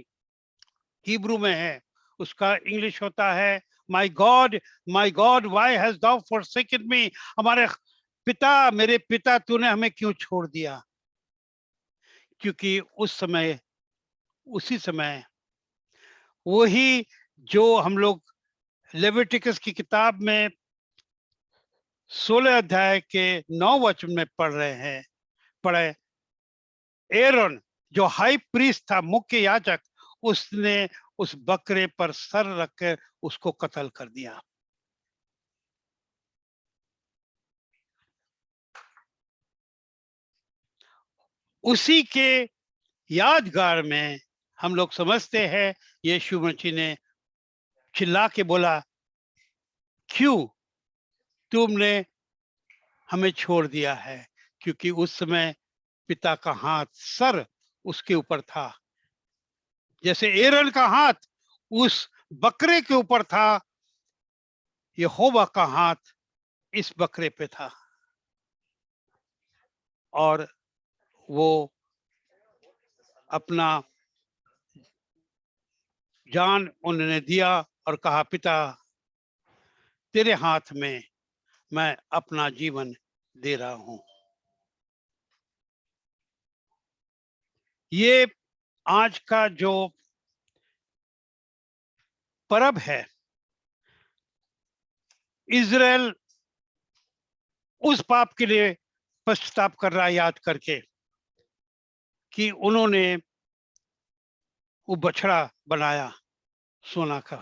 हिब्रू में है, उसका इंग्लिश होता है my God why has thou forsaken me। हमारे पिता, मेरे पिता, तूने हमें क्यों छोड़ दिया? क्योंकि उस समय, उसी समय वही जो हम लोग लेविटिकस की किताब में 16 अध्याय के 9 वचन में पढ़े, एरोन जो हाई प्रीस्ट था, मुख्य याजक, उसने उस बकरे पर सर रखकर उसको कत्ल कर दिया। उसी के यादगार में हम लोग समझते हैं यीशु मसीह ने चिल्ला के बोला, क्यों तुमने हमें छोड़ दिया है? क्योंकि उस समय पिता का हाथ, सर उसके ऊपर था। जैसे एरन का हाथ उस बकरे के ऊपर था, यहोवा का हाथ इस बकरे पे था। और वो अपना जान उन्होंने दिया और कहा, पिता तेरे हाथ में मैं अपना जीवन दे रहा हूं। ये आज का जो पर्व है, इज़राइल उस पाप के लिए पश्चाताप कर रहा है, याद करके कि उन्होंने वो बछड़ा बनाया सोना का।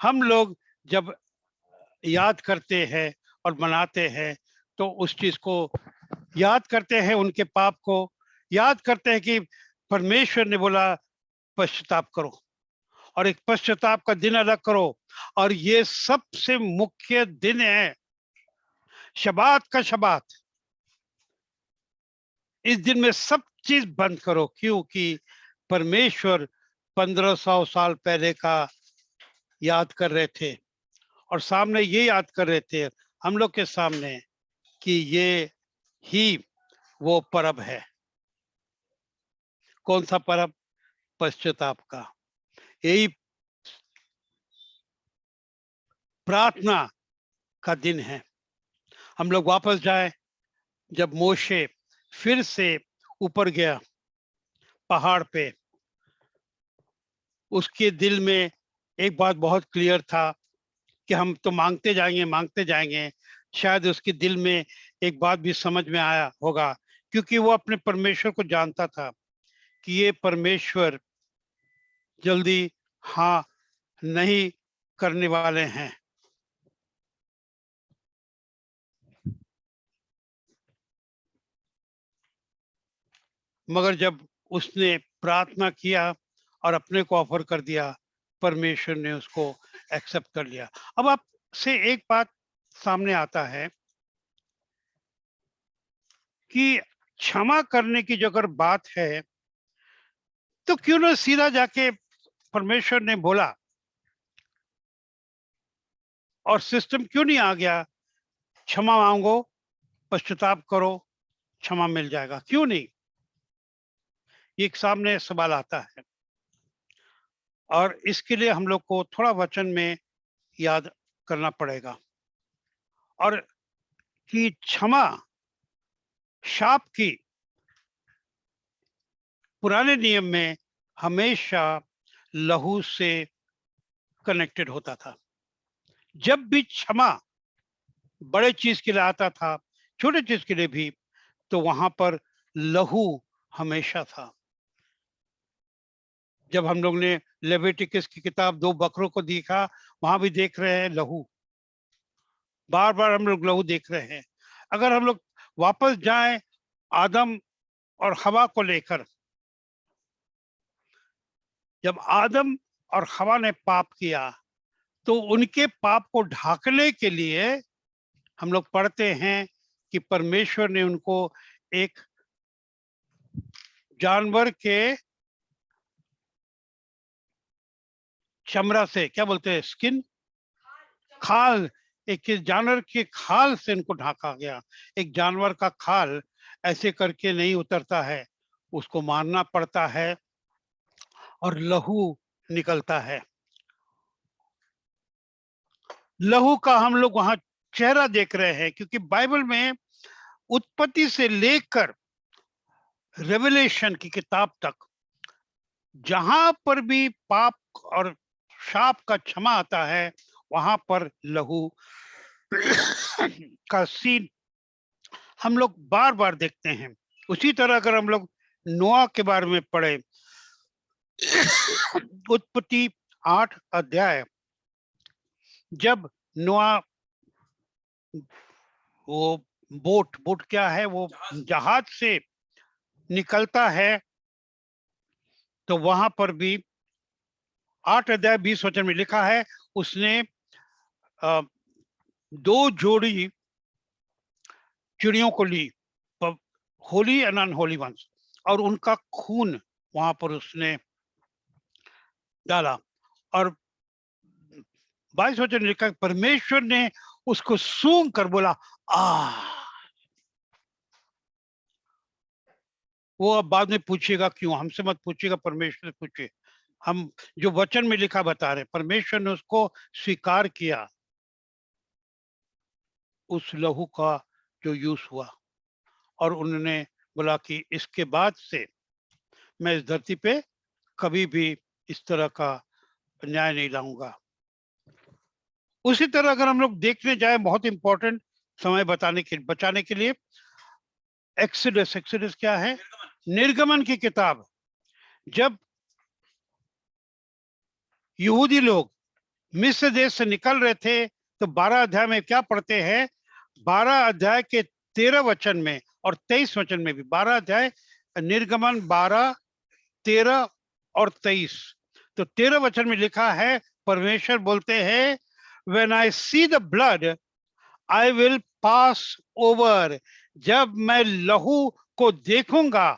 हम लोग जब याद करते हैं और मनाते हैं तो उस चीज को याद करते हैं, उनके पाप को याद करते हैं कि परमेश्वर ने बोला पश्चाताप करो और एक पश्चाताप का दिन अलग करो। और ये सबसे मुख्य दिन है शबात का। शबात, इस दिन में सब चीज बंद करो, क्योंकि परमेश्वर 1500 साल पहले का याद कर रहे थे और सामने ये याद कर रहे थे हम लोग के सामने कि ये ही वो पर्व है। कौन सा पर्व? पश्चाताप का। यही प्रार्थना का दिन है। हम लोग वापस जाए, जब मोशे फिर से ऊपर गया पहाड़ पे, उसके दिल में एक बात बहुत क्लियर था कि हम तो मांगते जाएंगे। शायद उसके दिल में एक बात भी समझ में आया होगा, क्योंकि वो अपने परमेश्वर को जानता था कि ये परमेश्वर जल्दी हाँ नहीं करने वाले हैं। मगर जब उसने प्रार्थना किया और अपने को ऑफर कर दिया, परमेश्वर ने उसको एक्सेप्ट कर लिया। अब आप से एक बात सामने आता है कि क्षमा करने की जो अगर बात है तो क्यों ना सीधा जाके परमेश्वर ने बोला, और सिस्टम क्यों नहीं आ गया, क्षमा मांगो, पश्चाताप करो, क्षमा मिल जाएगा? क्यों नहीं? एक सामने सवाल आता है और इसके लिए हम लोग को थोड़ा वचन में याद करना पड़ेगा। और कि क्षमा शाप की पुराने नियम में हमेशा लहू से कनेक्टेड होता था। जब भी क्षमा बड़े चीज के लिए आता था, छोटे चीज के लिए भी, तो वहां पर लहू हमेशा था। जब हम लोग ने लेविटिकस की किताब 2 बकरों को देखा, वहां भी देख रहे हैं लहू, बार बार हम लोग लहू देख रहे हैं। अगर हम लोग वापस जाएं आदम और हवा को लेकर, जब आदम और हवा ने पाप किया तो उनके पाप को ढाकने के लिए हम लोग पढ़ते हैं कि परमेश्वर ने उनको एक जानवर के चमड़ा से, क्या बोलते हैं, स्किन, खाल, एक जानवर के खाल से उनको ढाका गया। एक जानवर का खाल ऐसे करके नहीं उतरता है, उसको मारना पड़ता है और लहू निकलता है। लहू का हम लोग वहां चेहरा देख रहे हैं, क्योंकि बाइबल में उत्पत्ति से लेकर रेवलेशन की किताब तक जहां पर भी पाप और शाप का क्षमा आता है, वहां पर लहू का सीन हम लोग बार बार देखते हैं। उसी तरह अगर हम लोग नोआ के बारे में पढ़े, उत्पत्ति 8 अध्याय, जब नोआ वो बोट क्या है, वो जहाज से निकलता है, तो वहां पर भी 8 अध्याय 20 वचन में लिखा है, उसने 2 जोड़ी चिड़ियों को ली, होली एंड अनहोली वंस, और उनका खून वहां पर उसने डाला। और 22 वचन लिखा, परमेश्वर ने उसको सूंघ कर बोला वो अब बाद में पूछेगा क्यों, हमसे मत पूछिएगा, परमेश्वर से पूछिए। हम जो वचन में लिखा बता रहे, परमेश्वर ने उसको स्वीकार किया, उस लहू का जो यूज हुआ, और उन्होंने बोला कि इसके बाद से मैं इस धरती पे कभी भी इस तरह का न्याय नहीं लाऊंगा। उसी तरह अगर हम लोग देखने जाए, बहुत इंपॉर्टेंट समय बचाने के लिए, एक्सोडस क्या है, निर्गमन की किताब। जब यहूदी लोग मिस्र देश से निकल रहे थे, तो 12 अध्याय में क्या पढ़ते हैं, 12 अध्याय के 13 वचन में और 23 वचन में भी, 12 अध्याय निर्गमन 12, 13 और 23, तो 13 वचन में लिखा है, परमेश्वर बोलते हैं, when I see the blood I will pass over, जब मैं लहू को देखूंगा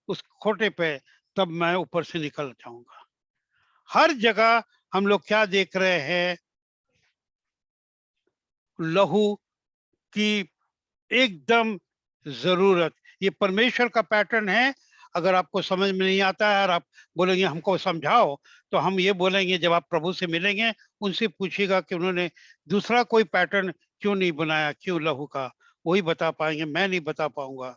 उस खोटे पे, तब मैं ऊपर से निकल जाऊंगा। हर जगह हम लोग क्या देख रहे हैं, लहू की एकदम जरूरत। ये परमेश्वर का पैटर्न है। अगर आपको समझ में नहीं आता है और आप बोलेंगे हमको समझाओ, तो हम ये बोलेंगे, जब आप प्रभु से मिलेंगे उनसे पूछिएगा कि उन्होंने दूसरा कोई पैटर्न क्यों नहीं बनाया, क्यों लहू का, वही बता पाएंगे, मैं नहीं बता पाऊंगा।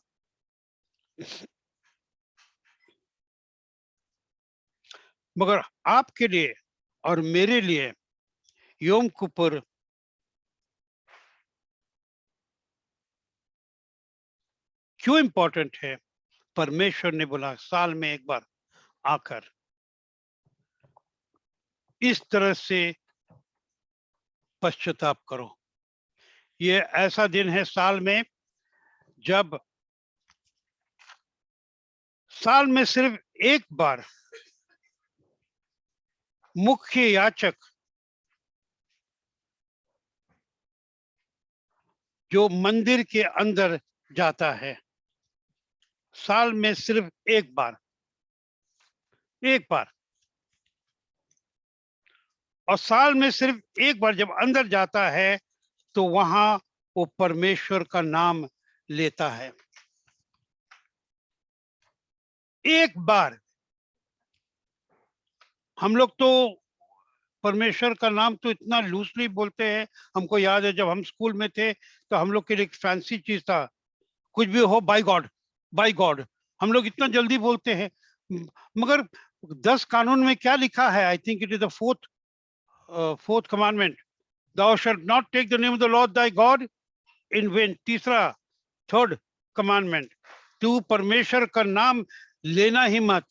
मगर आपके लिए और मेरे लिए योम किपुर क्यों इंपॉर्टेंट है, परमेश्वर ने बोला साल में एक बार आकर इस तरह से पश्चाताप करो। ये ऐसा दिन है साल में जब साल में सिर्फ एक बार मुख्य याचक जो मंदिर के अंदर जाता है, साल में सिर्फ एक बार, और साल में सिर्फ एक बार जब अंदर जाता है, तो वहां वो परमेश्वर का नाम लेता है। एक बार। हम लोग तो परमेश्वर का नाम तो इतना लूजली बोलते हैं। हमको याद है जब हम स्कूल में थे, तो हम लोग के लिए एक फैंसी चीज था, कुछ भी हो बाय गॉड, बाय गॉड, हम लोग इतना जल्दी बोलते हैं। मगर 10 कानून में क्या लिखा है? I think it is the fourth commandment, thou shalt not take the name of the Lord thy God in vain. तीसरा, थर्ड कमांडमेंट, तू परमेश्वर का नाम लेना ही मत।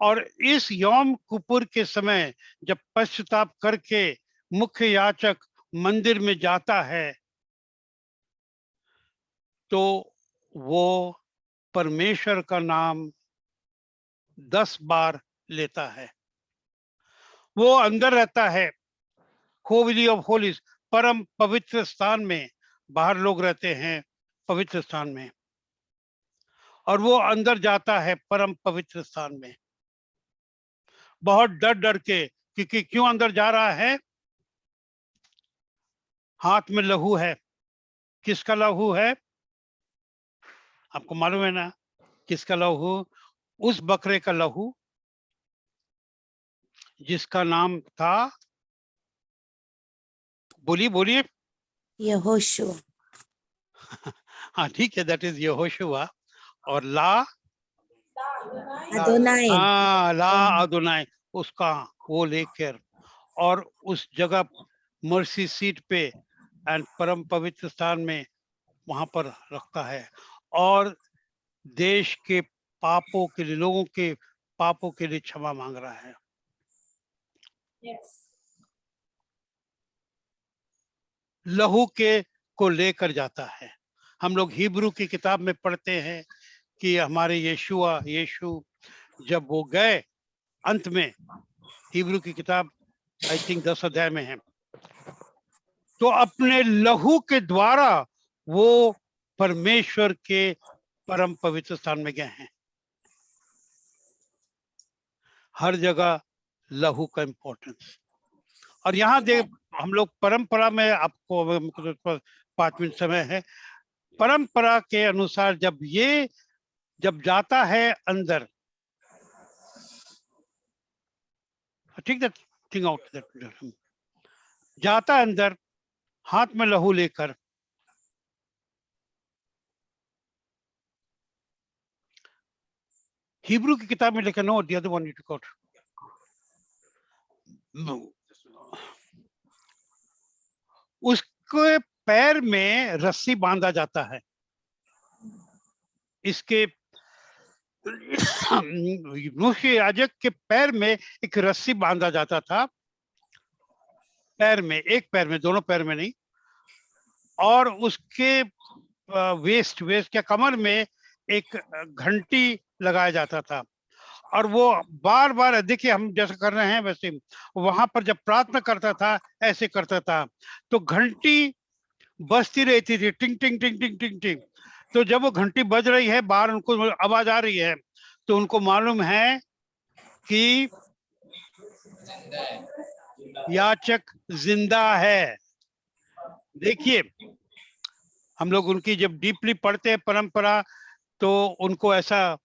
और इस यौम कुपुर के समय जब पश्चाताप करके मुख्य याचक मंदिर में जाता है तो वो परमेश्वर का नाम 10 बार लेता है। वो अंदर रहता है होली ऑफ होलीज, परम पवित्र स्थान में। बाहर लोग रहते हैं पवित्र स्थान में, और वो अंदर जाता है परम पवित्र स्थान में बहुत डर डर के। क्योंकि क्यों अंदर जा रहा है? हाथ में लहू है। किसका लहू है? आपको मालूम है ना किसका लहू? उस बकरे का लहू जिसका नाम था, बोलिए बोलिए। यहोशुआ। हाँ ठीक है, दैट इज यहोशुआ। और ला अदोनाई। हाँ, ला अदोनाई, उसका वो लेकर और उस जगह मर्सी सीट पे एंड परम पवित्र स्थान में वहां पर रखता है, और देश के पापों के लिए, लोगों के पापों के लिए क्षमा मांग रहा है। लहू के को लेकर जाता है। हम लोग हिब्रू की किताब में पढ़ते हैं कि हमारे यीशु जब वो गए अंत में, हिब्रू की किताब आई थिंक 10 अध्याय में है, तो अपने लहू के द्वारा वो परमेश्वर के परम पवित्र स्थान में गए हैं। हर जगह लहू का इंपॉर्टेंस। और यहाँ देख, हम लोग परंपरा में, आपको 5 मिनट समय है, परंपरा के अनुसार जब जाता है अंदर, ठीक दैट थिंग आउट, दैट जाता है अंदर हाथ में लहू लेकर, हिब्रू की किताब में लिखा, know the other one you took out, उसके पैर में रस्सी बांधा जाता है। इसके मुख्य याजक के पैर में एक रस्सी बांधा जाता था, पैर में, एक पैर में, दोनों पैर में नहीं, और उसके वेस्ट या कमर में एक घंटी लगाया जाता था। और वो बार बार, देखिए हम जैसा कर रहे हैं वैसे वहां पर जब प्रार्थना करता था ऐसे करता था, तो घंटी बजती रहती थी, टिंग टिंग टिंग टिंग टिंग टिंग। तो जब वो घंटी बज रही है, बाहर उनको आवाज आ रही है, तो उनको मालूम है कि याचक जिंदा है। देखिए, हम लोग उनकी जब डीपली पढ़ते हैं परंपरा, तो उनको ऐसा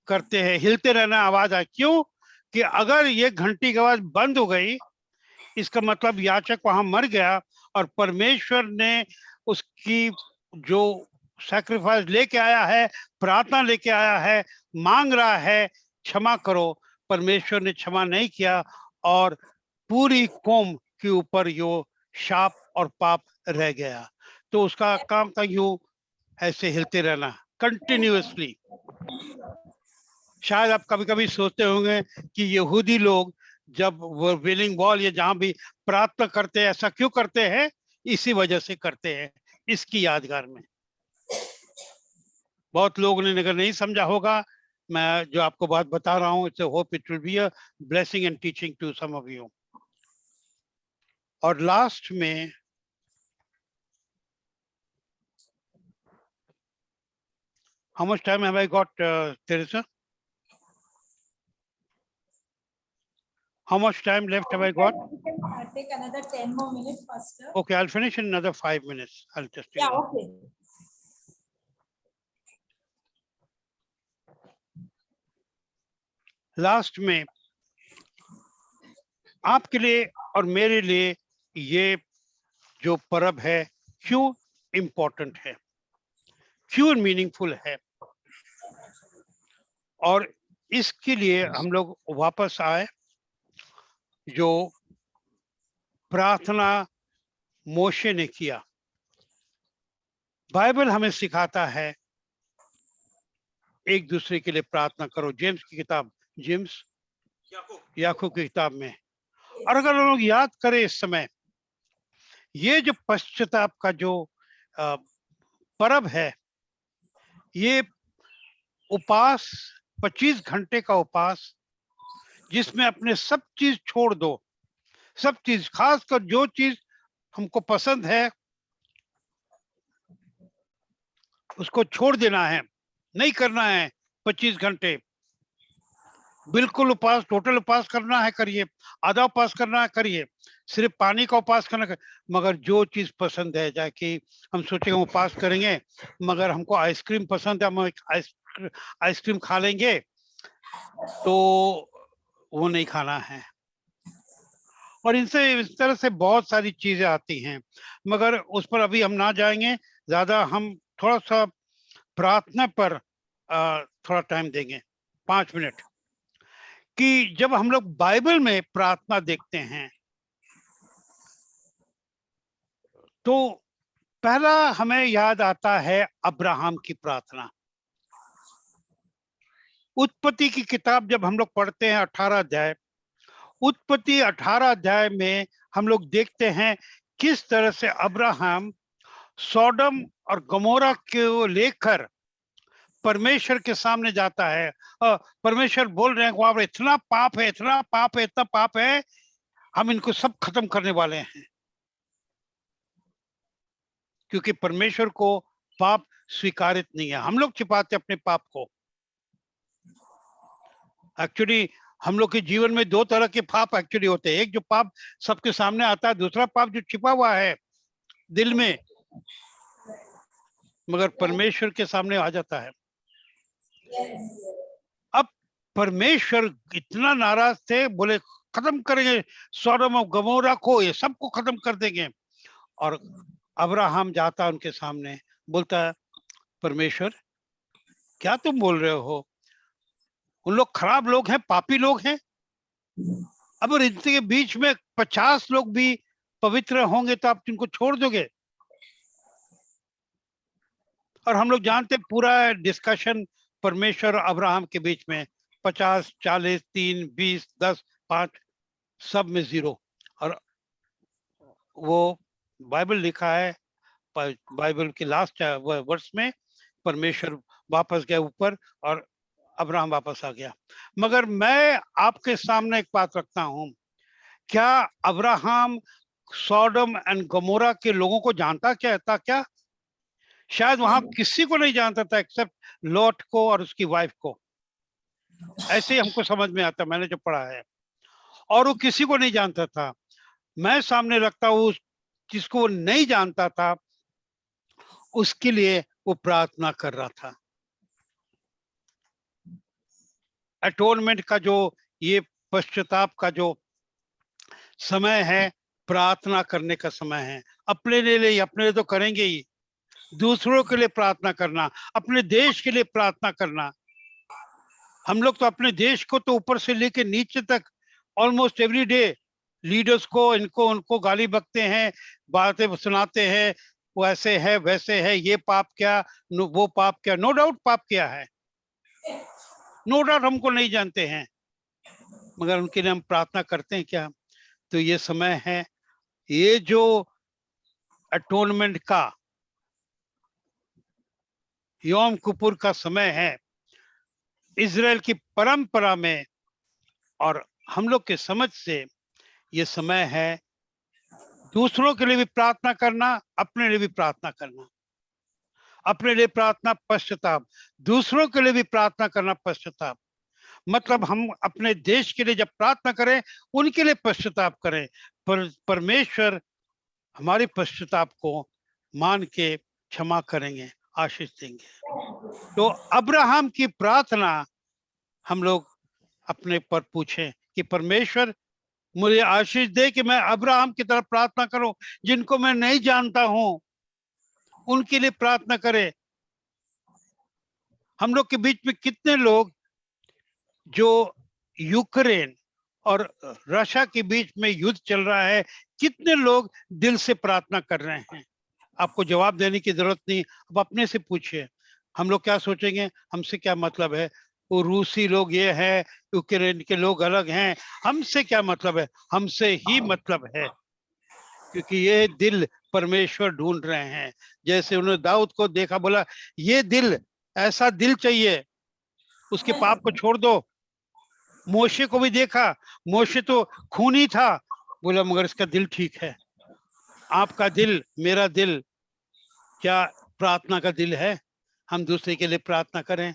करते हैं, हिलते रहना, आवाज आए। क्यों? कि अगर ये घंटी की आवाज बंद हो गई, इसका मतलब याचक वहां मर गया, और परमेश्वर ने उसकी जो सैक्रिफाइस लेके आया है, प्रार्थना लेके आया है, मांग रहा है क्षमा करो, परमेश्वर ने क्षमा नहीं किया, और पूरी कौम के ऊपर यो शाप और पाप रह गया। तो उसका काम था यूं ऐसे हिलते रहना कंटिन्यूअसली। शायद आप कभी कभी सोचते होंगे कि यहूदी लोग जब वो वेलिंग वॉल या जहां भी प्रार्थना करते हैं, ऐसा क्यों करते हैं? इसी वजह से करते हैं, इसकी यादगार में। बहुत लोगों ने अगर नहीं समझा होगा, मैं जो आपको बात बता रहा हूँ, it's hope it will be a blessing and teaching to some of you. और लास्ट में how much time have I got, Teresa? How much time left have I got? We can take another 10 more minutes, Pastor. Okay, I'll finish in another 5 minutes. I'll just Yeah, okay. Last में आपके लिए और मेरे लिए ये जो पर्व है क्यों इम्पोर्टेंट है, क्यों मीनिंगफुल है, और इसके लिए हम लोग वापस आए, जो प्रार्थना मोशे ने किया। बाइबल हमें सिखाता है एक दूसरे के लिए प्रार्थना करो, जेम्स की किताब, जेम्स याकूब की किताब में। और अगर हम लोग याद करें इस समय, ये जो पश्चाताप का जो पर्व है, ये उपास 25 घंटे का उपास, जिसमें अपने सब चीज छोड़ दो, सब चीज, खासकर जो चीज हमको पसंद है उसको छोड़ देना है, नहीं करना है 25 घंटे। बिल्कुल उपास, टोटल उपास करना है करिए, आधा उपास करना है करिए, सिर्फ पानी का उपास करना है। मगर जो चीज पसंद है, जाए कि हम सोचेंगे उपास करेंगे मगर हमको आइसक्रीम पसंद है, हम आइसक्रीम खा लेंगे, तो वो नहीं खाना है। और इनसे इस तरह से बहुत सारी चीजें आती हैं, मगर उस पर अभी हम ना जाएंगे ज्यादा। हम थोड़ा सा प्रार्थना पर थोड़ा टाइम देंगे, 5 मिनट, कि जब हम लोग बाइबल में प्रार्थना देखते हैं तो पहला हमें याद आता है अब्राहम की प्रार्थना। उत्पत्ति की किताब जब हम लोग पढ़ते हैं 18 अध्याय, उत्पत्ति 18 अध्याय में हम लोग देखते हैं किस तरह से अब्राहम सोडम और गमोरा को लेकर परमेश्वर के सामने जाता है। परमेश्वर बोल रहे हैं वहां पर इतना पाप है, इतना पाप है, इतना पाप है, हम इनको सब खत्म करने वाले हैं, क्योंकि परमेश्वर को पाप स्वीकारित नहीं है। हम लोग छिपाते अपने पाप को। एक्चुअली हम लोग के जीवन में 2 तरह के पाप एक्चुअली होते हैं, एक जो पाप सबके सामने आता है, दूसरा पाप जो छिपा हुआ है दिल में, मगर परमेश्वर के सामने आ जाता है। अब परमेश्वर इतना नाराज थे, बोले खत्म करेंगे सोडम और गमोरा को, ये सबको खत्म कर देंगे। और अब्राहम जाता उनके सामने, बोलता है परमेश्वर क्या तुम बोल रहे हो, उन लोग खराब लोग हैं, पापी लोग हैं। अब इनके बीच में 50 लोग भी पवित्र होंगे तो आप इनको छोड़ दोगे? और हम लोग जानते पूरा डिस्कशन परमेश्वर और अब्राहम के बीच में, 50, 40, 3, 20, 10, 5, सब में 0। और वो बाइबल लिखा है, बाइबल के लास्ट वर्ष में परमेश्वर वापस गए ऊपर और अब्राहम वापस आ गया। मगर मैं आपके सामने एक बात रखता हूं, क्या अब्राहम सोडम एंड गमोरा के लोगों को जानता क्या था? क्या शायद वहां किसी को नहीं जानता था एक्सेप्ट लॉट को और उसकी वाइफ को। ऐसे ही हमको समझ में आता, मैंने जो पढ़ा है, और वो किसी को नहीं जानता था। मैं सामने रखता हूं जिसको वो नहीं जानता था, उसके लिए वो प्रार्थना कर रहा था। अटोनमेंट का जो ये पश्चाताप का जो समय है, प्रार्थना करने का समय है। अपने लिए तो करेंगे ही, दूसरों के लिए प्रार्थना करना, अपने देश के लिए प्रार्थना करना। हम लोग तो अपने देश को तो ऊपर से लेके नीचे तक ऑलमोस्ट एवरी डे लीडर्स को, इनको उनको गाली बकते हैं, बातें सुनाते हैं, वो ऐसे है वैसे है, ये पाप क्या, वो पाप क्या। नो डाउट पाप क्या है, नो डाउट हमको नहीं जानते हैं, मगर उनके लिए हम प्रार्थना करते हैं क्या? तो ये समय है, ये जो अटोनमेंट का योम किपुर का समय है, इजराइल की परंपरा में और हम लोग के समझ से ये समय है दूसरों के लिए भी प्रार्थना करना, अपने लिए भी प्रार्थना करना। अपने लिए प्रार्थना पश्चाताप, दूसरों के लिए भी प्रार्थना करना पश्चाताप। मतलब हम अपने देश के लिए जब प्रार्थना करें, उनके लिए पश्चाताप करें। परमेश्वर हमारे पश्चाताप को मान के क्षमा करेंगे, आशीष देंगे। तो अब्राहम की प्रार्थना हम लोग अपने पर पूछें कि परमेश्वर मुझे आशीष दे कि मैं अब्राहम की तरफ प्रार्थना करूं, जिनको मैं नहीं जानता हूं उनके लिए प्रार्थना करें। हम लोग के बीच में कितने लोग जो यूक्रेन और रशिया के बीच में युद्ध चल रहा है, कितने लोग दिल से प्रार्थना कर रहे हैं? आपको जवाब देने की जरूरत नहीं, अब अपने से पूछिए। हम लोग क्या सोचेंगे, हमसे क्या मतलब है, वो रूसी लोग ये है, यूक्रेन के लोग अलग हैं, हमसे क्या मतलब है? हमसे ही मतलब है, क्योंकि ये दिल परमेश्वर ढूंढ रहे हैं। जैसे उन्होंने दाऊद को देखा, बोला ये दिल, ऐसा दिल चाहिए, उसके पाप को छोड़ दो। मोशे को भी देखा, मोशे तो खूनी था, बोला मगर इसका दिल ठीक है। आपका दिल, मेरा दिल क्या प्रार्थना का दिल है? हम दूसरे के लिए प्रार्थना करें।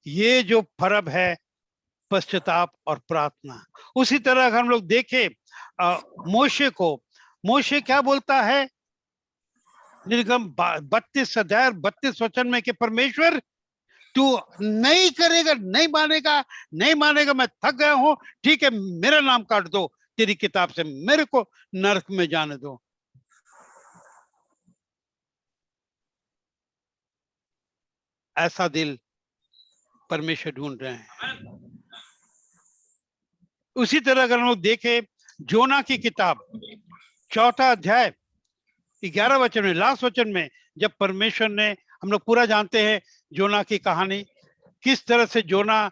ये जो फर्क है, पश्चाताप और प्रार्थना। उसी तरह अगर हम लोग देखें मोशे को, मोशे क्या बोलता है निर्गम 32 अध्याय 32 वचन में कि परमेश्वर तू नहीं करेगा, नहीं मानेगा, नहीं मानेगा, मैं थक गया हूं, ठीक है मेरा नाम काट दो तेरी किताब से, मेरे को नरक में जाने दो। ऐसा दिल परमेश्वर ढूंढ रहे हैं। उसी तरह अगर हम लोग देखें जोना की किताब 4 अध्याय 11 वचन में, लास्ट वचन में, जब परमेश्वर ने, हम लोग पूरा जानते हैं जोना की कहानी, किस तरह से जोना,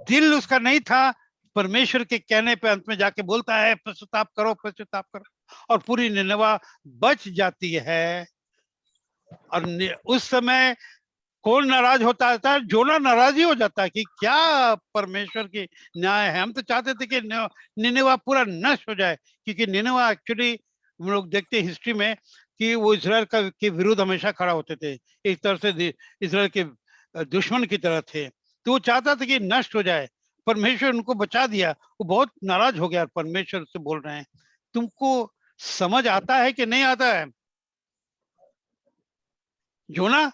दिल उसका नहीं था, परमेश्वर के कहने पे अंत में जाके बोलता है पश्चाताप करो, पश्चाताप करो, और पूरी निनवा बच जाती है। और उस समय कौन नाराज होता था? जोना नाराज ही हो जाता है कि क्या परमेश्वर की न्याय है। हम तो चाहते थे कि निनवा पूरा नष्ट हो जाए, क्योंकि निनवा एक्चुअली हम लोग देखते हैं हिस्ट्री में कि वो इजराइल का के विरुद्ध हमेशा खड़ा होते थे, एक तरह से इजराइल के दुश्मन की तरह थे, तो वो चाहता था कि नष्ट हो जाए। परमेश्वर उनको बचा दिया, वो बहुत नाराज हो गया। परमेश्वर से बोल रहे हैं, तुमको समझ आता है कि नहीं आता है? जोना,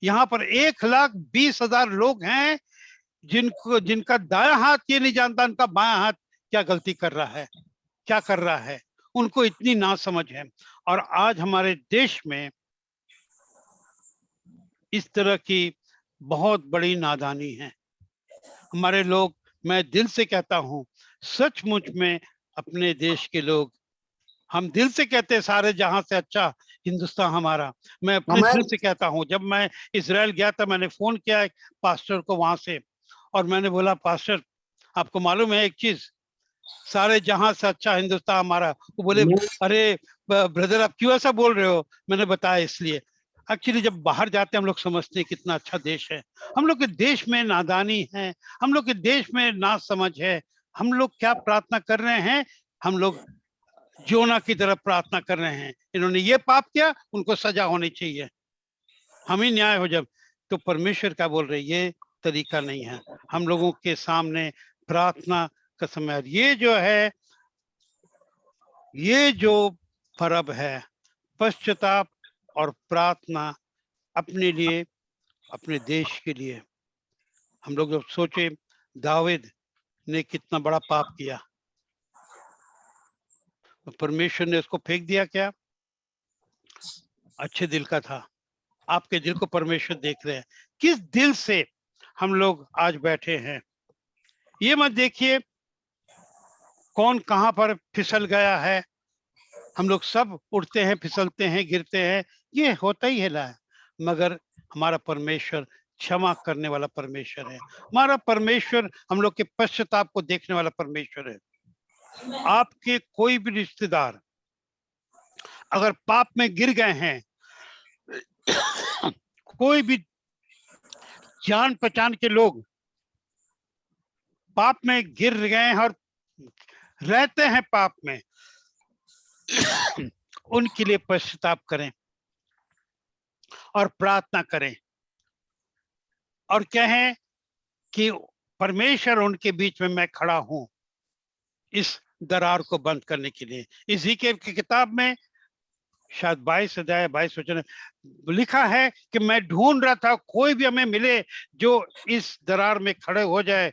यहाँ पर 1,20,000 लोग हैं जिनको, जिनका दायां हाथ ये नहीं जानता उनका बायां हाथ क्या गलती कर रहा है, क्या कर रहा है, उनको इतनी नासमझ है। और आज हमारे देश में इस तरह की बहुत बड़ी नादानी है। हमारे लोग, मैं दिल से कहता हूं, सचमुच में अपने देश के लोग, हम दिल से कहते हैं सारे जहां से अच्छा हिंदुस्तान हमारा। मैं अपने दिल से कहता हूं, जब मैं इजराइल गया था, मैंने फोन किया एक पास्टर को वहां से, और मैंने बोला पास्टर आपको मालूम है एक चीज, सारे जहां से अच्छा हिंदुस्तान हमारा। वो बोले अरे ब्रदर आप क्यों ऐसा बोल रहे हो? मैंने बताया इसलिए, एक्चुअली जब बाहर जाते हैं हम लोग समझते हैं कितना अच्छा देश है। हम लोग के देश में नादानी है, हम लोग के देश में ना समझ है। हम लोग क्या प्रार्थना कर रहे हैं? हम लोग जोना की तरफ प्रार्थना कर रहे हैं, इन्होंने ये पाप किया, उनको सजा होनी चाहिए, हम ही न्याय हो। जब तो परमेश्वर क्या बोल रहे, ये तरीका नहीं है। हम लोगों के सामने प्रार्थना का समय, ये जो है, ये जो पर्व है पश्चाताप और प्रार्थना, अपने लिए, अपने देश के लिए। हम लोग जब सोचे दाऊद ने कितना बड़ा पाप किया, तो परमेश्वर ने उसको फेंक दिया क्या? अच्छे दिल का था। आपके दिल को परमेश्वर देख रहे हैं, किस दिल से हम लोग आज बैठे हैं। ये मत देखिए कौन कहां पर फिसल गया है। हम लोग सब उठते हैं, फिसलते हैं, गिरते हैं, ये होता ही है ना। मगर हमारा परमेश्वर क्षमा करने वाला परमेश्वर है। हमारा परमेश्वर हम लोग के पश्चाताप को देखने वाला परमेश्वर है। आपके कोई भी रिश्तेदार अगर पाप में गिर गए हैं, कोई भी जान पहचान के लोग पाप में गिर गए हैं और रहते हैं पाप में, उनके लिए पश्चाताप करें और प्रार्थना करें और कहें कि परमेश्वर उनके बीच में मैं खड़ा हूं इस दरार को बंद करने के लिए। इज़ीकियल की किताब में शायद 22 अध्याय 22 वचन लिखा है कि मैं ढूंढ रहा था कोई भी हमें मिले जो इस दरार में खड़े हो जाए,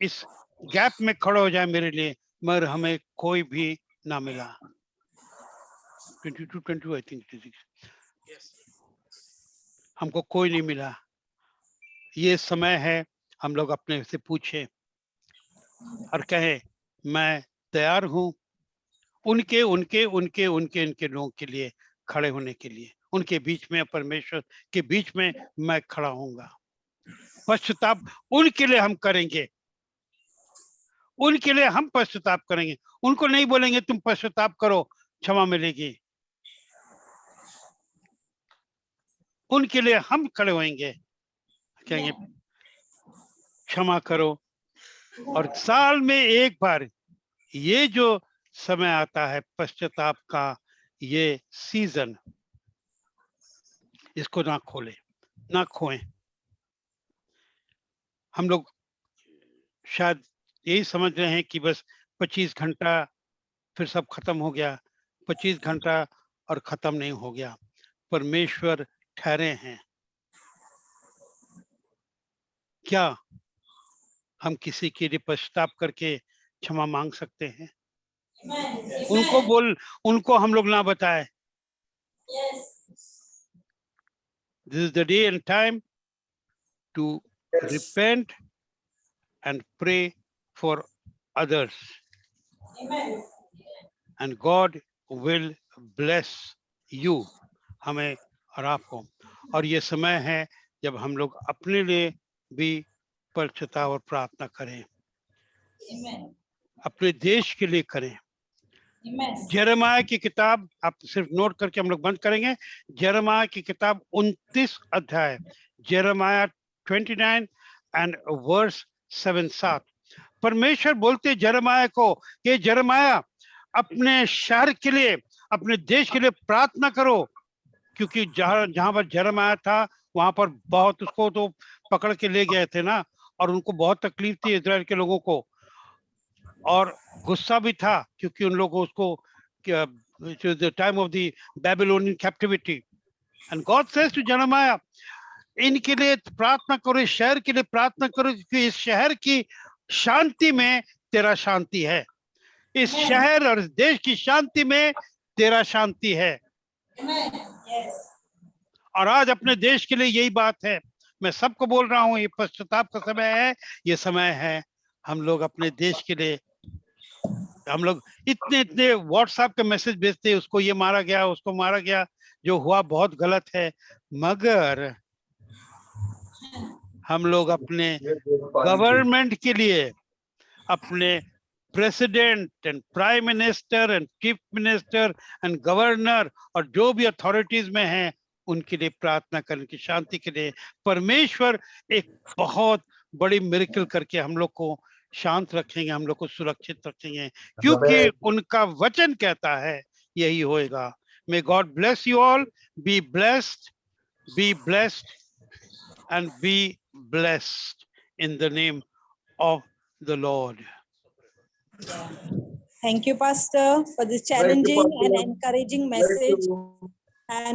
इस गैप में खड़े हो जाए मेरे लिए, मगर हमें कोई भी ना मिला। 22 आई थिंक, हमको कोई नहीं मिला। ये समय है हम लोग अपने से पूछें और कहें मैं तैयार हूं उनके उनके उनके उनके उनके लोगों के लिए खड़े होने के लिए, उनके बीच में, परमेश्वर के बीच में मैं खड़ा होऊंगा। पश्चाताप उनके लिए हम करेंगे, उनके लिए हम पश्चाताप करेंगे। उनको नहीं बोलेंगे तुम पश्चाताप करो क्षमा मिलेगी, उनके लिए हम खड़े होंगे, कहेंगे क्षमा करो। और साल में एक बार ये जो समय आता है पश्चाताप का, ये सीजन, इसको ना खोले, ना खोएं। हम लोग शायद यही समझ रहे हैं कि बस 25 घंटा फिर सब खत्म हो गया। 25 घंटा और खत्म नहीं हो गया। परमेश्वर ठहरे हैं। क्या हम किसी के लिए पश्चाताप करके क्षमा मांग सकते हैं? उनको हम लोग ना बताए। This is the day and time to repent and pray for others. And God will bless you, हमें और आपको। और ये समय है जब हम लोग अपने लिए भी पश्चाताप और प्रार्थना करें, अपने देश के लिए करें। यिर्मयाह की किताब, आप सिर्फ नोट करके हम लोग बंद करेंगे। यिर्मयाह की किताब 29 अध्याय, यिर्मयाह 29 एंड वर्स 7। परमेश्वर बोलते यिर्मयाह को कि यिर्मयाह अपने शहर के लिए, अपने देश के लिए प्रार्थना करो, क्योंकि जहां पर यिर्मयाह था वहां पर बहुत उसको तो पकड़ के ले गए थे ना, और उनको बहुत तकलीफ थी इजराइल के लोगों को, और गुस्सा भी था क्योंकि उन लोगों उसको the time of the Babylonian captivity. And God says to Jeremiah, इनके लिए प्रार्थना करो, इस शहर के लिए प्रार्थना करो, क्योंकि इस शहर की शांति में तेरा शांति है, इस शहर और इस देश की शांति में तेरा शांति है। और आज अपने देश के लिए यही बात है। मैं सबको बोल रहा हूँ, ये पश्चाताप का समय है, ये समय है हम लोग अपने देश के लिए। हम लोग इतने व्हाट्सएप के मैसेज भेजते हैं, उसको ये मारा गया, उसको मारा गया, जो हुआ बहुत गलत है। मगर हम लोग अपने गवर्नमेंट के लिए, अपने president and prime minister and chief minister and governor और जो भी अथॉरिटीज में हैं, उनके लिए प्रार्थना करने की, शांति के लिए। परमेश्वर एक बहुत बड़ी मिरेकल करके हम लोग को शांत रखेंगे, हम लोग को सुरक्षित रखेंगे, क्योंकि उनका वचन कहता है यही होएगा। May God bless you all. Be blessed and be blessed in the name of the Lord. Thank you, Pastor, for this challenging and encouraging message. And